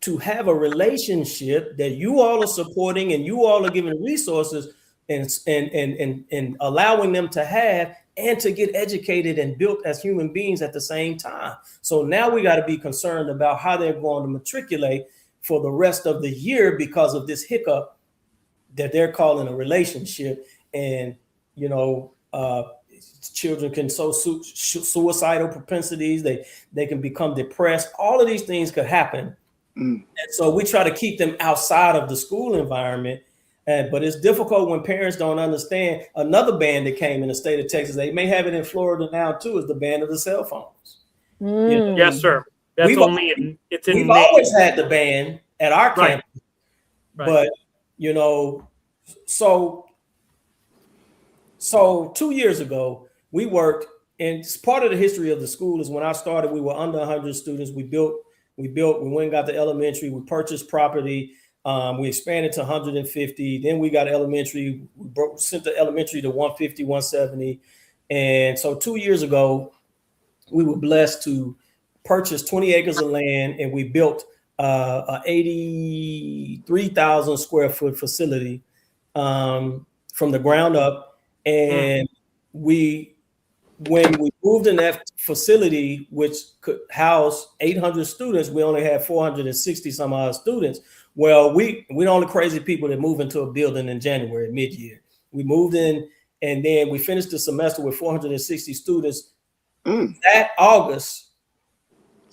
to have a relationship that you all are supporting and you all are giving resources and allowing them to have, and to get educated and built as human beings at the same time. So now we got to be concerned about how they're going to matriculate for the rest of the year because of this hiccup that they're calling a relationship. And, children can show suicidal propensities. They can become depressed. All of these things could happen. And so we try to keep them outside of the school environment. But it's difficult when parents don't understand. Another ban that came in the state of Texas, they may have it in Florida now too, is the ban of the cell phones. Yes, sir. That's We've always had the ban at our campus. Right. But, so 2 years ago, we worked, and part of the history of the school is when I started, we were under 100 students. We went and got the elementary, we purchased property. We expanded to 150. Then we got elementary. Sent the elementary to 150, 170. And so 2 years ago, we were blessed to purchase 20 acres of land, and we built a 83,000 square foot facility from the ground up. And when we moved in that facility, which could house 800 students, we only had 460 some odd students. Well, we're the only crazy people that move into a building in January, mid-year. We moved in, and then we finished the semester with 460 students. That August,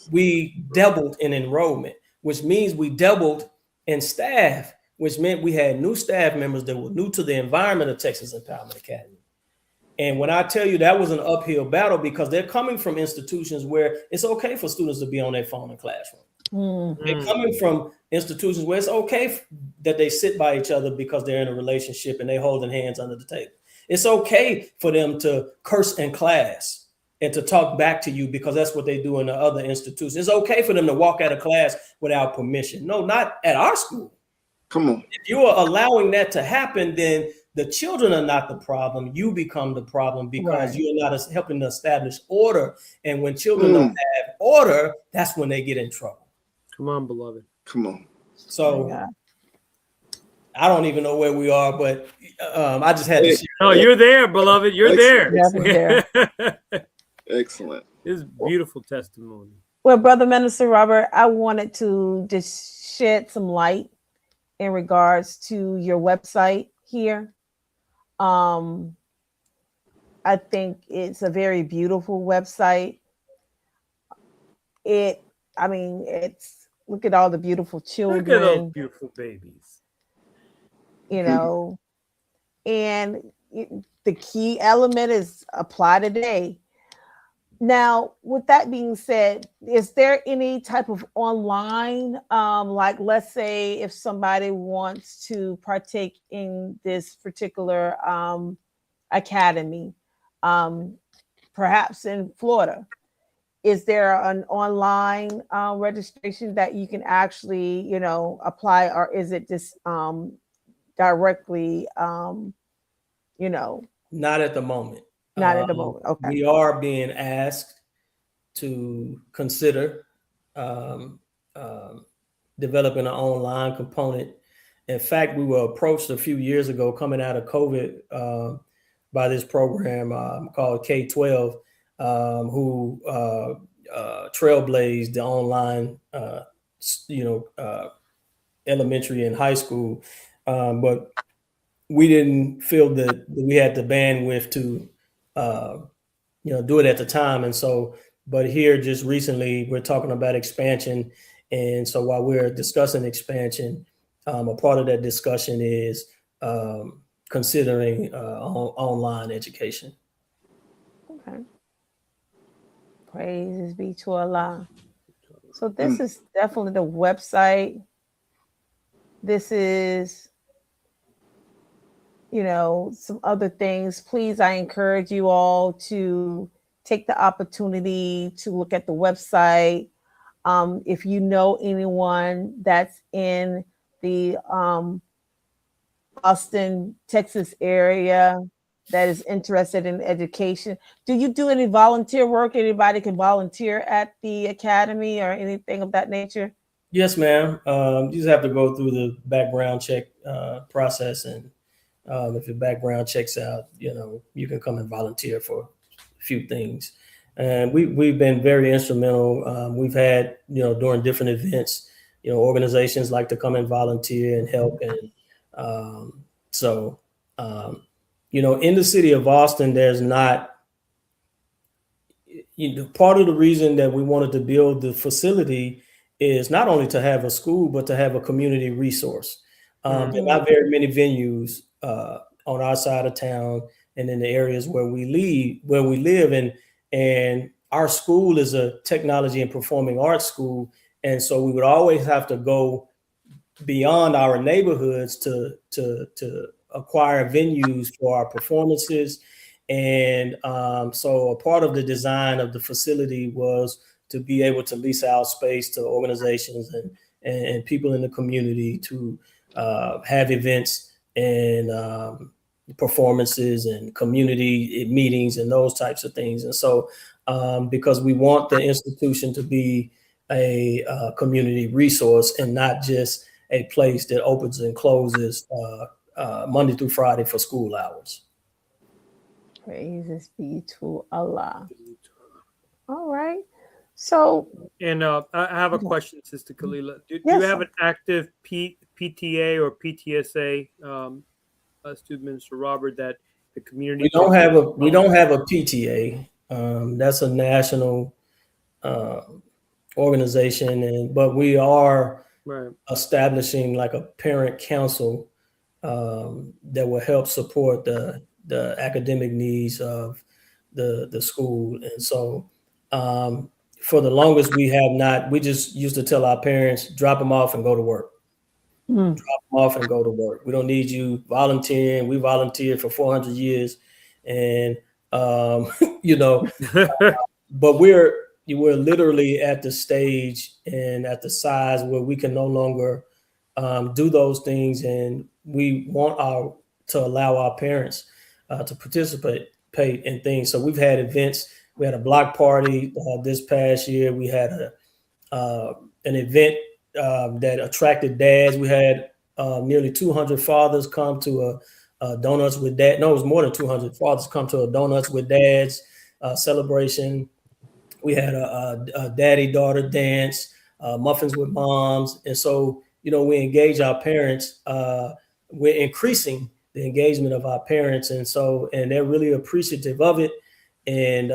we doubled in enrollment, which means we doubled in staff, which meant we had new staff members that were new to the environment of Texas Empowerment Academy. And when I tell you that was an uphill battle, because they're coming from institutions where it's okay for students to be on their phone in classroom. They're coming from institutions where it's okay that they sit by each other because they're in a relationship and they're holding hands under the table. It's okay for them to curse in class and to talk back to you because that's what they do in the other institutions. It's okay for them to walk out of class without permission. No, not at our school. Come on. If you are allowing that to happen, then the children are not the problem. You become the problem because you're not helping to establish order. And when children don't have order, that's when they get in trouble. Come on, beloved. Come on. So I don't even know where we are, but I just had to share. No, you're there, beloved. You're there. Excellent. This is beautiful testimony. Well, Brother Minister Robert, I wanted to just shed some light in regards to your website here. I think it's a very beautiful website. Look at all the beautiful children. Look at those beautiful babies. And the key element is apply today. Now, with that being said, is there any type of online, like let's say if somebody wants to partake in this particular academy, perhaps in Florida, is there an online registration that you can actually, apply, or is it just directly, Not at the moment. Not at the moment. Okay. We are being asked to consider developing an online component. In fact, we were approached a few years ago coming out of COVID by this program called K-12, who trailblazed the online, elementary and high school. But we didn't feel that we had the bandwidth to, do it at the time. And so, but here just recently, we're talking about expansion. And so while we're discussing expansion, a part of that discussion is considering online education. Okay. Praises be to Allah. So this is definitely the website. This is, some other things. Please, I encourage you all to take the opportunity to look at the website. If you know anyone that's in the Austin, Texas area that is interested in education, do you do any volunteer work? Anybody can volunteer at the academy or anything of that nature? Yes, ma'am. You just have to go through the background check process, and if your background checks out, you can come and volunteer for a few things. And we've been very instrumental. We've had, during different events, organizations like to come and volunteer and help. And in the city of Austin, there's not, part of the reason that we wanted to build the facility is not only to have a school, but to have a community resource. There are not very many venues on our side of town and in the areas where we live. And our school is a technology and performing arts school. And so we would always have to go beyond our neighborhoods to acquire venues for our performances. And so a part of the design of the facility was to be able to lease out space to organizations and people in the community to have events and performances and community meetings and those types of things. And so because we want the institution to be a community resource and not just a place that opens and closes Monday through Friday for school hours. Praises be to Allah. All right. So, and I have a question, Sister Kalila. Do Yes. you have an active PTA or PTSA, Student Minister Robert, that the community? We don't have a PTA. That's a national organization, but we are establishing like a parent council that will help support the academic needs of the school. And so for the longest, we just used to tell our parents, drop them off and go to work. Drop them off and go to work. We don't need you volunteering. We volunteered for 400 years. And, but we're literally at the stage and at the size where we can no longer do those things. And we want to allow our parents to participate in things. So we've had events. We had a block party this past year. We had an event that attracted dads. We had nearly 200 fathers come to a Donuts with Dad. No, it was more than 200 fathers come to a Donuts with Dads celebration. We had a daddy-daughter dance, muffins with moms. And so, we engage our parents. We're increasing the engagement of our parents. And they're really appreciative of it. And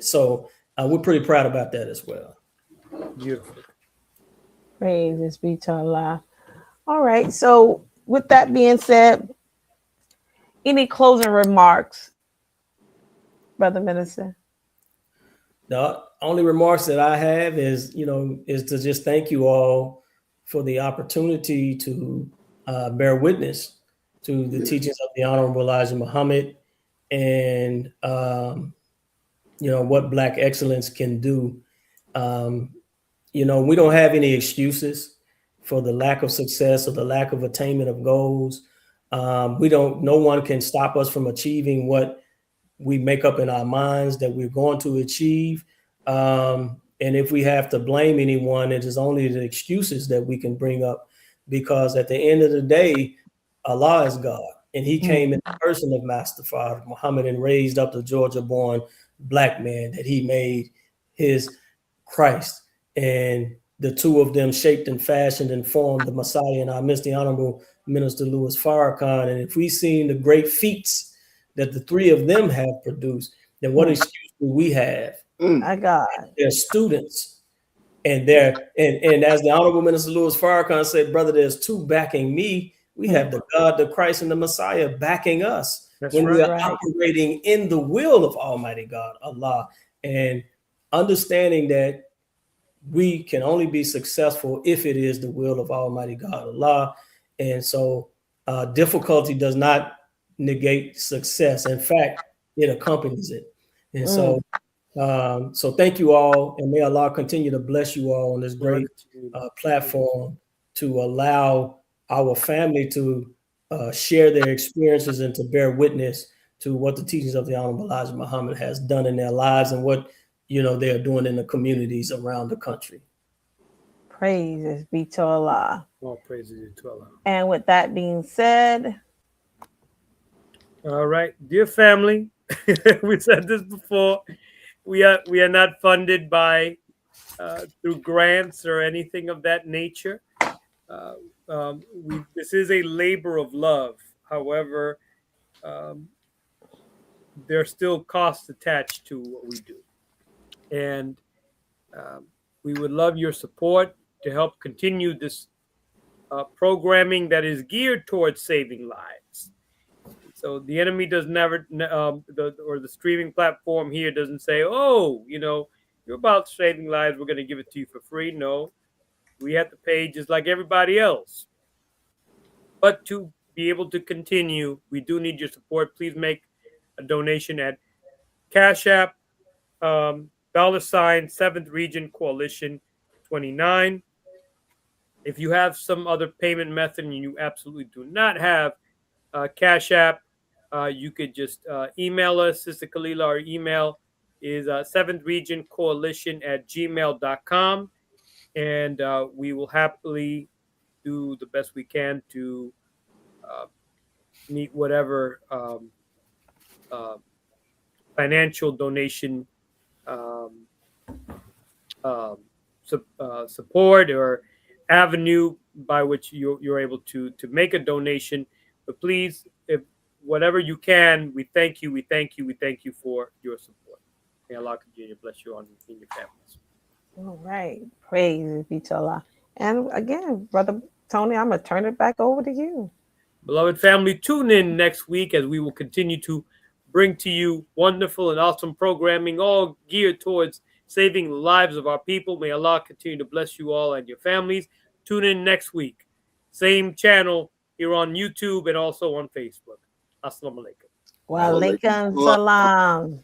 so we're pretty proud about that as well. Beautiful. praises be to Allah. All right. So with that being said, any closing remarks, Brother Minister? The only remarks that I have is to just thank you all for the opportunity to bear witness to the teachings of the Honorable Elijah Muhammad and, what Black excellence can do. We don't have any excuses for the lack of success or the lack of attainment of goals. No one can stop us from achieving what we make up in our minds that we're going to achieve. And if we have to blame anyone, it is only the excuses that we can bring up, because at the end of the day, Allah is God, and he came in the person of Master Father Muhammad and raised up the Georgia-born Black man that he made his Christ. And the two of them shaped and fashioned and formed the Messiah in our midst, the Honorable Minister Louis Farrakhan. And if we've seen the great feats that the three of them have produced, then what excuse do we have? My God. They're students. And as the Honorable Minister Louis Farrakhan said, brother, there's two backing me. We have the God, the Christ, and the Messiah backing us. That's when right. we are operating in the will of Almighty God, Allah, and understanding that we can only be successful if it is the will of Almighty God, Allah. And so difficulty does not negate success. In fact, it accompanies it. And so thank you all, and may Allah continue to bless you all on this great platform to allow our family to share their experiences and to bear witness to what the teachings of the Honorable Elijah Muhammad has done in their lives and what they are doing in the communities around the country. Praises be to Allah. All praises to Allah. And with that being said, all right, dear family, we said this before. We are not funded by through grants or anything of that nature. This is a labor of love. However, there are still costs attached to what we do, and we would love your support to help continue this programming that is geared towards saving lives. So the enemy does never, the streaming platform here doesn't say, oh, you're about saving lives, we're going to give it to you for free. No, we have to pay just like everybody else. But to be able to continue, we do need your support. Please make a donation at Cash App, $ 7th Region Coalition 29. If you have some other payment method and you absolutely do not have Cash App, you could just email us, Sister Kalila. Our email is 7th Region Coalition @gmail.com. And we will happily do the best we can to meet whatever financial donation support or avenue by which you're able to make a donation. But please, if whatever you can, we thank you. We thank you. We thank you for your support. May Allah continue to bless you and your families. All right. Praise be to Allah. And again, Brother Tony, I'm going to turn it back over to you. Beloved family, tune in next week as we will continue to bring to you wonderful and awesome programming, all geared towards saving the lives of our people. May Allah continue to bless you all and your families. Tune in next week. Same channel here on YouTube and also on Facebook. Assalamu alaikum. Wa alaikum salam.